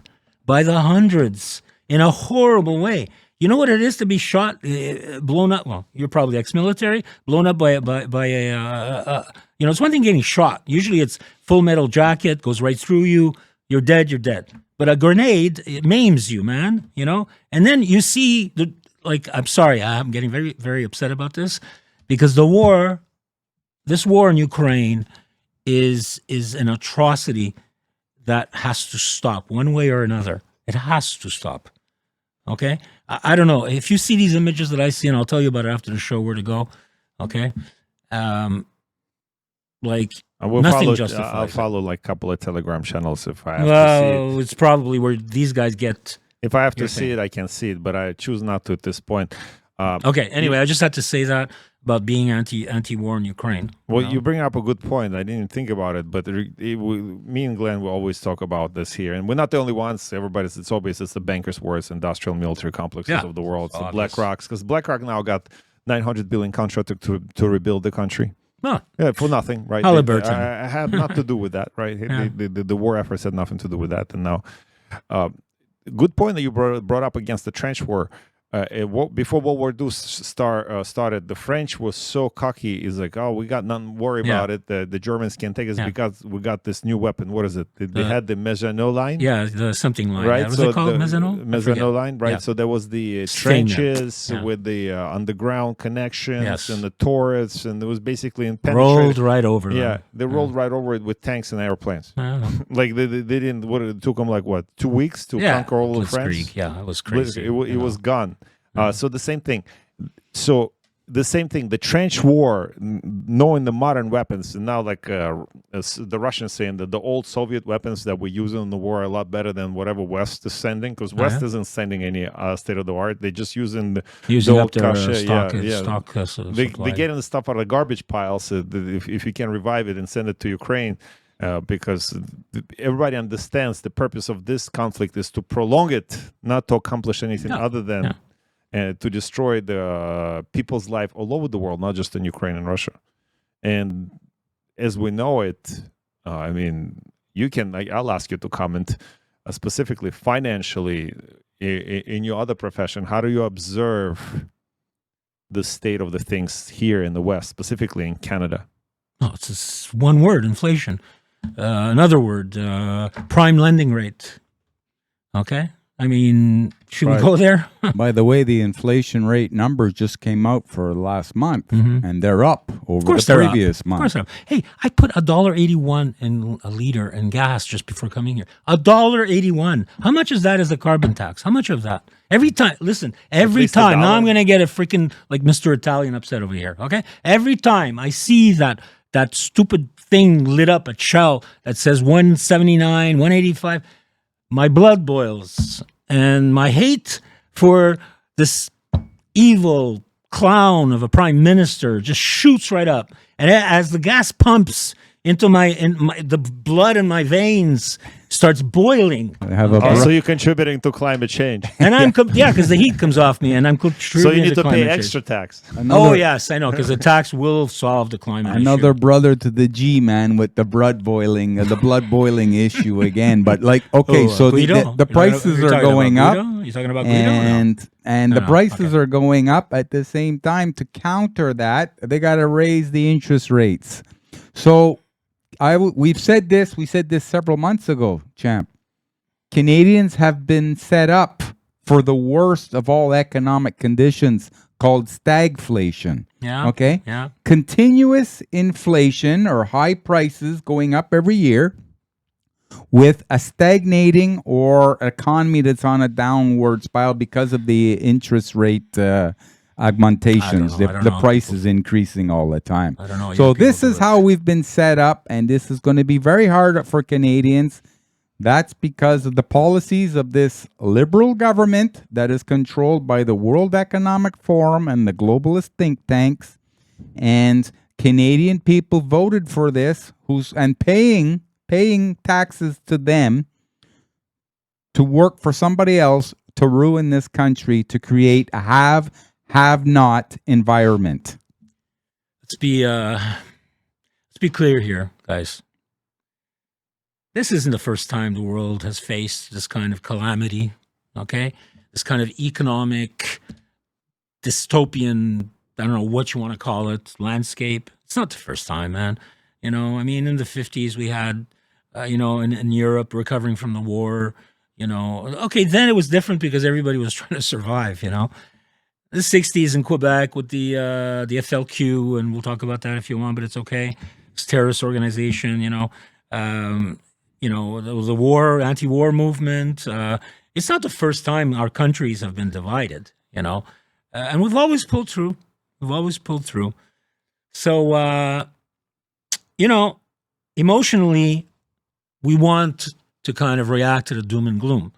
by the hundreds in a horrible way. You know what it is to be shot, blown up? Well, you're probably ex-military, blown up by a it's one thing getting shot. Usually it's full metal jacket, goes right through you. You're dead, you're dead. But a grenade, it maims you, man, you know? And then you see, I'm sorry, I'm getting very, very upset about this because this war in Ukraine is an atrocity that has to stop one way or another. It has to stop. Okay? I don't know. If you see these images that I see, and I'll tell you about it after the show where to go. Okay? Nothing justifies I'll follow like a couple of Telegram channels if I have to see Well, it's probably where these guys get... If I have to see it, I can see it, but I choose not to at this point. Okay, anyway, I just had to say that about being anti-war in Ukraine. Well, you bring up a good point. I didn't think about it, but me and Glenn will always talk about this here. And we're not the only ones. It's obvious it's the bankers' wars, industrial military complexes of the world. So BlackRock's, because BlackRock now got $900 billion contract to rebuild the country. Huh. Yeah, for nothing, right? Halliburton. I had nothing to do with that, right? Yeah. The war efforts had nothing to do with that. And now, good point that you brought up against the trench war. Before World War II started, the French was so cocky. It's like, oh, we got nothing. Worry about it. The Germans can take us because we got this new weapon. What is it? They had the Maginot Line. Yeah, the something line. Right. Was it called Maginot? Maginot Line. Right. Yeah. So there was the trenches with the underground connections and the turrets, and it was basically rolled right over. Yeah, they rolled right over it with tanks and airplanes. Like they didn't. What it took them 2 weeks to conquer all of France. Yeah, it was crazy. It was gone. So the same thing. The trench war, knowing the modern weapons, and now the Russians saying that the old Soviet weapons that we use in the war are a lot better than whatever West is sending, because West isn't sending any state of the art. They're just using the up their stock. They're getting the stuff out of the garbage piles. If you can revive it and send it to Ukraine. Because everybody understands the purpose of this conflict is to prolong it, not to accomplish anything other than to destroy the people's life all over the world, not just in Ukraine and Russia. And as we know it, I mean, I'll ask you to comment specifically financially in your other profession. How do you observe the state of the things here in the West, specifically in Canada? Oh, it's just one word: inflation. Another word: prime lending rate. Okay. I mean, should we go there? By the way, the inflation rate numbers just came out for last month, and they're up over the previous month. Of course they're up. Hey, I put $1.81 in a liter in gas just before coming here. $1.81. How much is that as a carbon tax? How much of that? Every time, listen, every time. Now I'm going to get a freaking, like Mr. Italian upset over here, okay? Every time I see that stupid thing lit up at Shell that says 179, 185, my blood boils, and my hate for this evil clown of a prime minister just shoots right up. And as the gas pumps into the blood in my veins starts boiling. So you're contributing to climate change. And I'm because the heat comes off me, and I'm contributing. So you need to pay change. Extra tax. Yes, I know, because the tax will solve the climate Another issue. brother to the G, man, with the blood boiling issue again. But the prices are going up. You talking about Guido? And the prices are going up at the same time. To counter that, they got to raise the interest rates. So we said this several months ago, champ. Canadians have been set up for the worst of all economic conditions called stagflation. Yeah. Okay? Yeah. Continuous inflation or high prices going up every year with a stagnating or economy that's on a downward spiral because of the interest rate augmentations. I don't The know. price is increasing all the time. I don't know. So Young people this do is it. how we've been set up, and this is going to be very hard for Canadians. That's because of the policies of this liberal government that is controlled by the World Economic Forum and the globalist think tanks. And Canadian people voted for this, and paying taxes to them to work for somebody else to ruin this country, to create a have not environment. Let's be clear here, guys. This isn't the first time the world has faced this kind of calamity, okay? This kind of economic, dystopian, I don't know what you want to call it, landscape. It's not the first time, man. You know, I mean, in the 50s, we had, in Europe, recovering from the war, Okay, then it was different because everybody was trying to survive, The 60s in Quebec with the FLQ, and we'll talk about that if you want, but it's okay. It's a terrorist organization, there was a war, anti-war movement. It's not the first time our countries have been divided, and we've always pulled through. So, emotionally, we want to kind of react to the doom and gloom,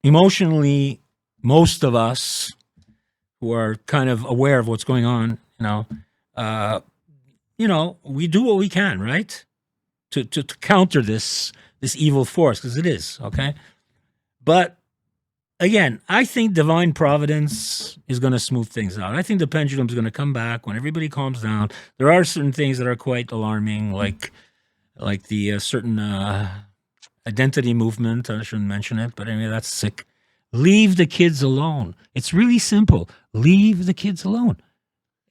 Emotionally, most of us who are kind of aware of what's going on, we do what we can, right? To counter this evil force, because it is, okay? But again, I think divine providence is going to smooth things out. I think the pendulum is going to come back when everybody calms down. There are certain things that are quite alarming, like the certain identity movement. I shouldn't mention it, but anyway, that's sick. Leave the kids alone. It's really simple. Leave the kids alone.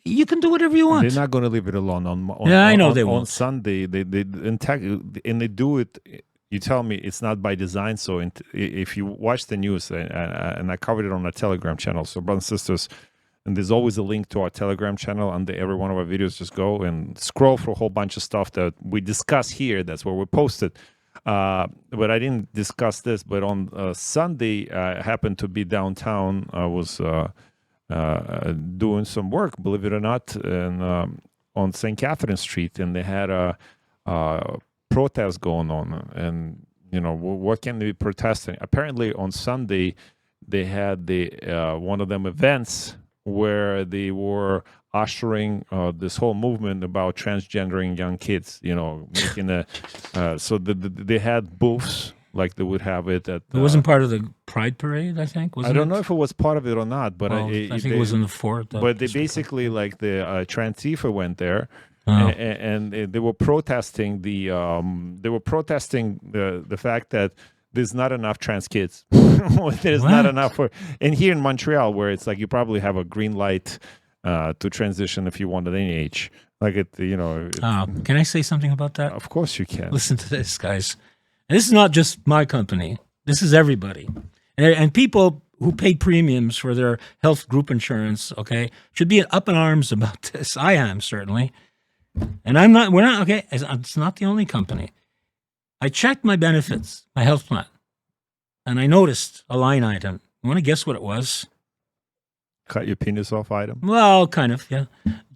You can do whatever you want. They're not going to leave it alone. I know they on won't. Sunday, they do it. You tell me it's not by design. So if you watch the news, and I covered it on our Telegram channel, so brothers and sisters, and there's always a link to our Telegram channel under every one of our videos. Just go and scroll through a whole bunch of stuff that we discuss here. That's where we posted. But I didn't discuss this. But on Sunday, I happened to be downtown. I was doing some work, believe it or not, and on St. Catherine Street, and they had a protest going on. And what can they be protesting? Apparently, on Sunday, they had the one of them events where they were ushering this whole movement about transgendering young kids. Making so they had booths. Like they would have it at. It wasn't part of the Pride Parade, I think. I don't know if it was part of it or not, but I think it was in the fort. But they basically, like the Transifa went there, Oh. and they were protesting the fact that there's not enough trans kids. There's not enough for. And here in Montreal, where it's like you probably have a green light to transition if you want at any age. Like can I say something about that? Of course you can. Listen to this, guys. And this is not just my company. This is everybody. And people who pay premiums for their health group insurance, okay, should be up in arms about this. I am, certainly. And we're not, okay, it's not the only company. I checked my benefits, my health plan, and I noticed a line item. You want to guess what it was? Cut your penis off item? Well, kind of, yeah.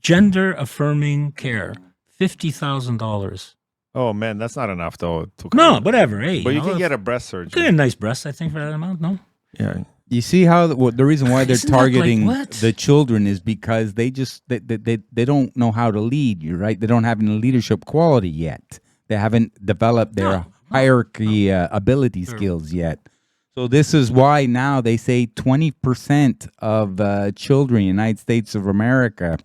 Gender affirming care, $50,000. Oh man, that's not enough though. No, whatever. Hey, but you can get a breast surgery. You get a nice breast, I think, for that amount. No. Yeah. You see how the reason why they're Isn't that like targeting what? the children is because they don't know how to lead. You right? They don't have any leadership quality yet. They haven't developed their hierarchy ability skills yet. So this is why now they say 20% of children in the United States of America,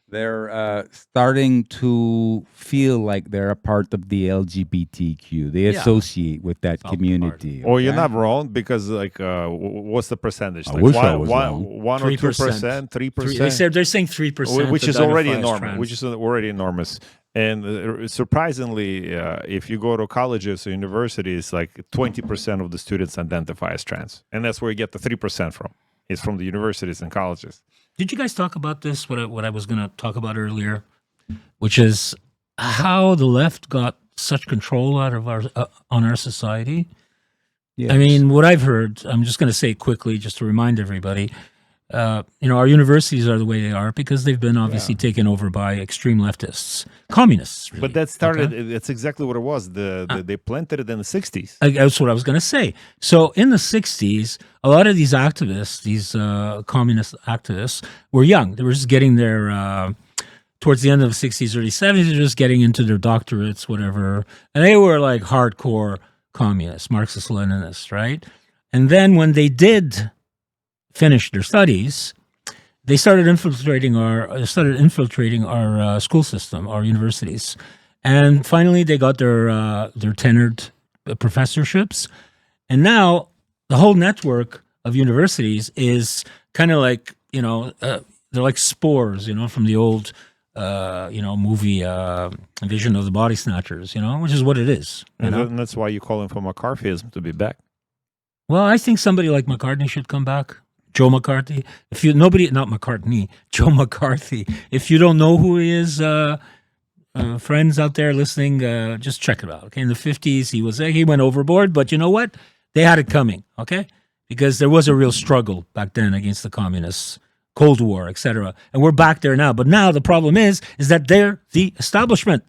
they're starting to feel like they're a part of the LGBTQ. They associate with that community. Or you're not wrong, because like, what's the percentage? Like wish I was wrong. 1 or 2%, 3%. They're saying 3%, which is already identify as enormous. trans. Which is already enormous. And surprisingly, if you go to colleges or universities, like 20% of the students identify as trans. And that's where you get the 3% from. It's from the universities and colleges. Did you guys talk about this? What I was going to talk about earlier, which is how the left got such control out of on our society. Yes. I mean, what I've heard, I'm just going to say it quickly, just to remind everybody. Our universities are the way they are because they've been obviously taken over by extreme leftists, communists. Really. But that started, that's exactly what it was. They planted it in the 60s. That's what I was going to say. So in the 60s, a lot of these activists, these communist activists, were young. They were just getting their, towards the end of the 60s, early 70s, they're just getting into their doctorates, whatever. And they were like hardcore communists, Marxist-Leninists, right? And then when they did finish their studies, they started infiltrating our school system, our universities, and finally they got their tenured professorships, and now the whole network of universities is kind of like they're like spores, from the old movie Vision of the Body Snatchers, which is what it is. And that's why you're calling for McCarthyism to be back. Well, I think somebody like McCartney should come back. Joe McCarthy. Not McCartney, Joe McCarthy. If you don't know who he is, friends out there listening, just check it out. Okay, in the 50s, he went overboard, but you know what? They had it coming. Okay, because there was a real struggle back then against the communists, Cold War, etc. And we're back there now. But now the problem is that they're the establishment.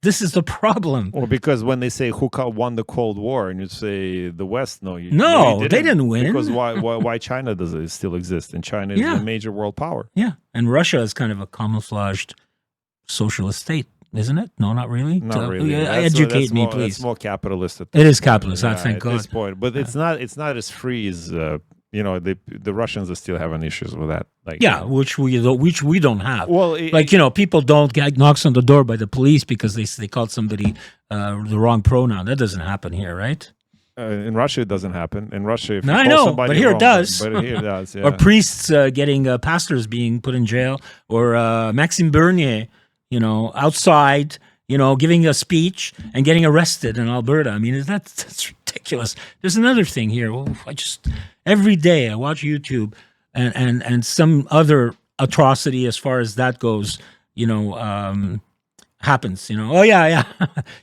This is the problem. Well, because when they say who won the Cold War, and you say the West, they didn't win. Because why China does it still exist? And China is a major world power. Yeah, and Russia is kind of a camouflaged socialist state, isn't it? No, not really. Not really. Educate me, please. It's more capitalist. It is capitalist. Thank God. At this point, but it's not as free as the Russians are still having issues with that. Which we don't have. Well, people don't get knocks on the door by the police because they called somebody the wrong pronoun. That doesn't happen here, right? In Russia, it doesn't happen. In Russia, if I know, but here it does. But here it does. Yeah. Or priests getting pastors being put in jail, or Maxime Bernier, outside, giving a speech and getting arrested in Alberta. I mean, that's ridiculous. There's another thing here. Every day I watch YouTube and some other atrocity as far as that goes, happens. Oh yeah.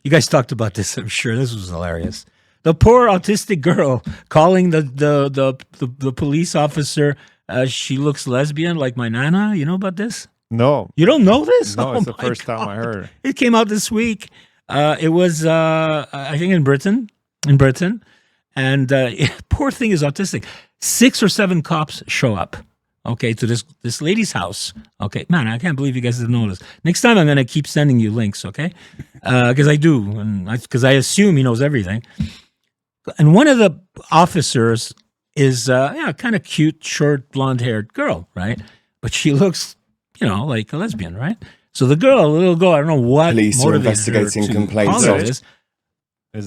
You guys talked about this. I'm sure this was hilarious. The poor autistic girl calling the police officer. She looks lesbian, like my nana. You know about this? No. You don't know this? No, it's the first time I heard. It came out this week. It was, I think, in Britain. And poor thing is autistic. 6 or 7 cops show up, okay, to this lady's house. Okay, man, I can't believe you guys didn't know this. Next time I'm going to keep sending you links, okay? Because I do, and because I assume he knows everything. And one of the officers is, kind of cute, short, blonde-haired girl, right? But she looks, like a lesbian, right? So the little girl, I don't know what police are investigating complaints of.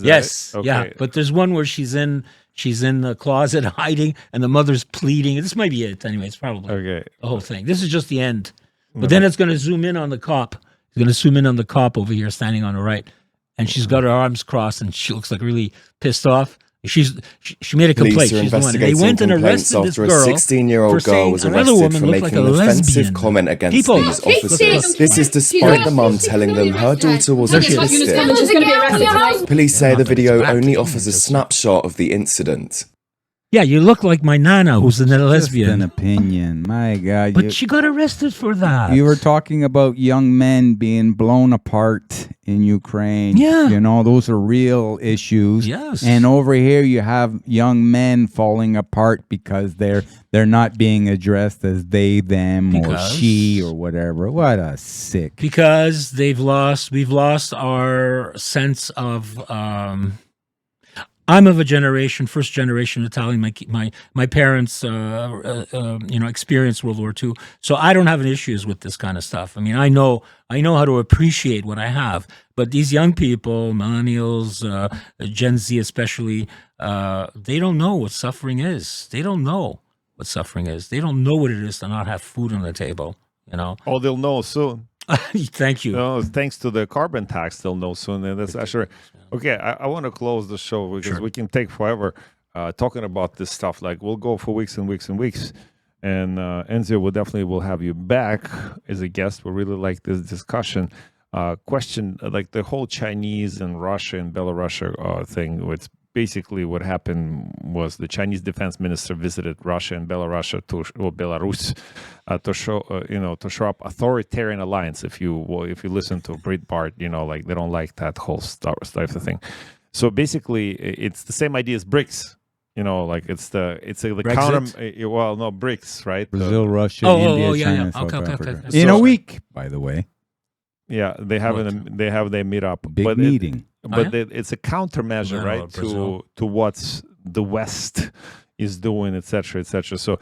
Yes, okay. yeah. But there's one where she's in the closet hiding, and the mother's pleading. This might be it. Anyway, it's probably the whole thing. This is just the end. But then it's going to zoom in on the cop. It's going to zoom in on the cop over here standing on the right, and she's got her arms crossed, and she looks like really pissed off. She made a complaint. Police are She's the one. investigating They went and complaints arrested this after girl a 16-year-old girl was arrested for making an offensive comment against these officers. This is despite the mum telling them her daughter was autistic. Police say the video only offers a snapshot of the incident. Yeah, you look like my nana, who's a lesbian. Just an opinion. My God. But she got arrested for that. You were talking about young men being blown apart in Ukraine. Yeah. Those are real issues. Yes. And over here you have young men falling apart because they're not being addressed as they, them, or she, or whatever. What a sick. Because we've lost our sense of I'm of a first generation Italian. My parents, experienced World War II, so I don't have any issues with this kind of stuff. I mean, I know how to appreciate what I have. But these young people, millennials, Gen Z especially, they don't know what suffering is. They don't know what suffering is. They don't know what it is to not have food on the table. Oh, they'll know soon. Thank you. No, thanks to the carbon tax, they'll know soon. And that's actually okay. I want to close the show because we can take forever talking about this stuff. Like we'll go for weeks and weeks and weeks. And Enzo will have you back as a guest. We really like this discussion. Question like the whole Chinese and Russia and Belarus thing. It's basically what happened was the Chinese defense minister visited Russia and Belarus to show up authoritarian alliance. If you listen to Breitbart, like they don't like that whole stuff of thing. So basically, it's the same idea as BRICS. Like it's the counter. BRICS, right? Brazil, Russia, India, China, South Africa. In a week, by the way. Yeah, they have their meet up. Big meeting. But it's a countermeasure, right, to what the West is doing, etc., etc. So,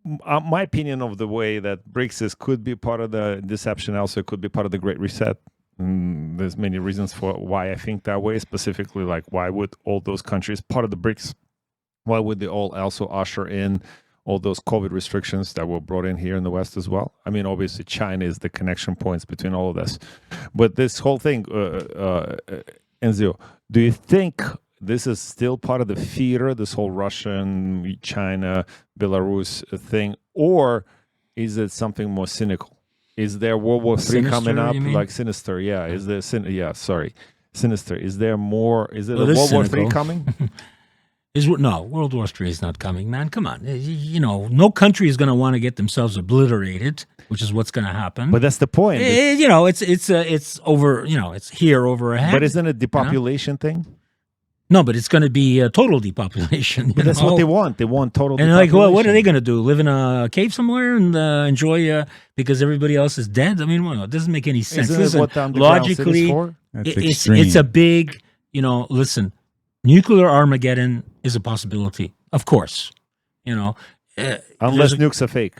my opinion of the way that BRICS could be part of the deception, also could be part of the Great Reset. There's many reasons for why I think that way. Specifically, like why would all those countries part of the BRICS? Why would they all also usher in all those COVID restrictions that were brought in here in the West as well? I mean, obviously, China is the connection points between all of this. But this whole thing, Enzo, do you think this is still part of the theater, this whole Russian, China, Belarus thing, or is it something more cynical? Is there World War III coming up? Like sinister, yeah. Is there sinister? Is there more? Is it a World War III coming? No, World War III is not coming, man. Come on. No country is going to want to get themselves obliterated, which is what's going to happen. But that's the point. It's over, it's here over ahead. But isn't it a depopulation thing? No, but it's going to be a total depopulation. But that's what they want. They want total and depopulation. Well, what are they going to do? Live in a cave somewhere and enjoy because everybody else is dead? I mean, it doesn't make any sense. Isn't it what the underground city's for? It's a big, listen, nuclear Armageddon is a possibility, of course. Unless nukes are fake,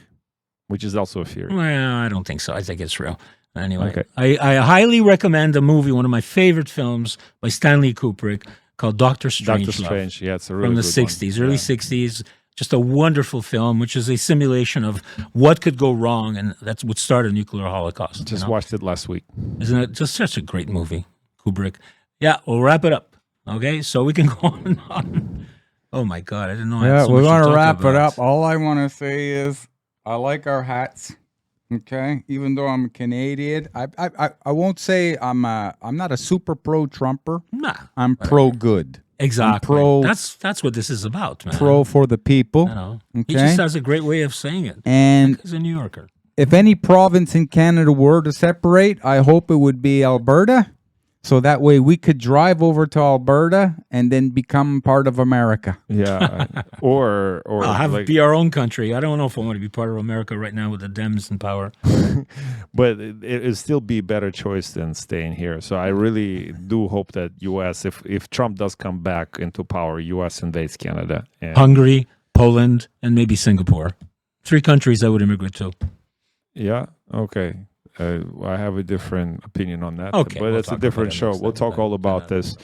which is also a theory. Well, I don't think so. I think it's real. Anyway, okay. I highly recommend a movie, one of my favorite films by Stanley Kubrick, called Doctor Strange. Doctor Strange, yeah, it's a really from the good 60s, early 60s. Just a wonderful film, which is a simulation of what could go wrong, and that would start a nuclear holocaust. Just watched it last week. Isn't it just such a great movie, Kubrick? Yeah, we'll wrap it up. Okay, so we can go on and on. Oh my God, I didn't know. Yeah, we want to wrap it up. All I want to say is I like our hats. Okay, even though I'm Canadian, I won't say I'm not a super pro Trumper. Nah, I'm pro good. Exactly. I'm pro. That's what this is about, man. Pro for the people. Okay? He just has a great way of saying it. And he's a New Yorker. If any province in Canada were to separate, I hope it would be Alberta. So that way we could drive over to Alberta and then become part of America. Yeah. or have it be our own country. I don't know if I want to be part of America right now with the Dems in power. But it'll still be a better choice than staying here. So I really do hope that U.S., if Trump does come back into power, U.S. invades Canada. Hungary, Poland, and maybe Singapore. 3 countries I would immigrate to. Yeah, okay. I have a different opinion on that. Okay, but it's a different show. We'll talk all about this.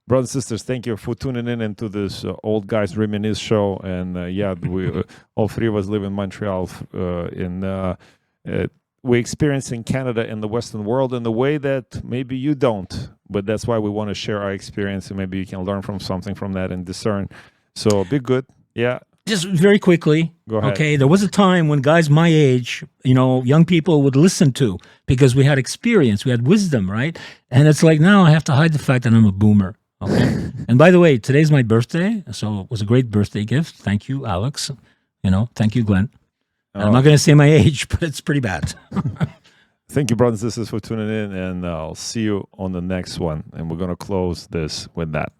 Brothers and sisters, thank you for tuning in into this Old Guys Reminisce show. And we all 3 of us live in Montreal. We experience in Canada and the Western world in the way that maybe you don't. But that's why we want to share our experience, and maybe you can learn from something from that and discern. So be good. Yeah. Just very quickly, go ahead. Okay, there was a time when guys my age, young people would listen to because we had experience, we had wisdom, right? And it's like now I have to hide the fact that I'm a boomer, okay? And by the way, today's my birthday, so it was a great birthday gift. Thank you, Alex. Thank you, Glenn. I'm not going to say my age, but it's pretty bad. Thank you, brothers and sisters, for tuning in, and I'll see you on the next one. And we're going to close this with that.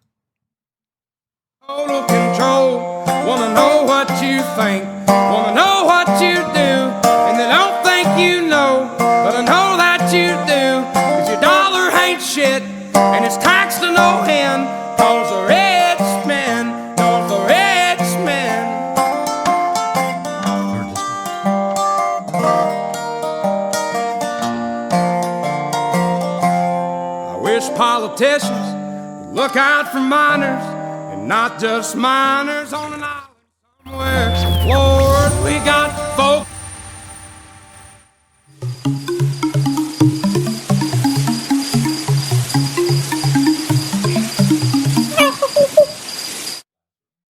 Total control. Wanna know what you think, wanna know what you do, and they don't think you know, but I know that you do, 'cause your dollar ain't shit, and it's taxed to no end, 'cause the rich men, 'cause the rich men. I wish politicians would look out for minors, and not just minors on an island somewhere. Lord, we got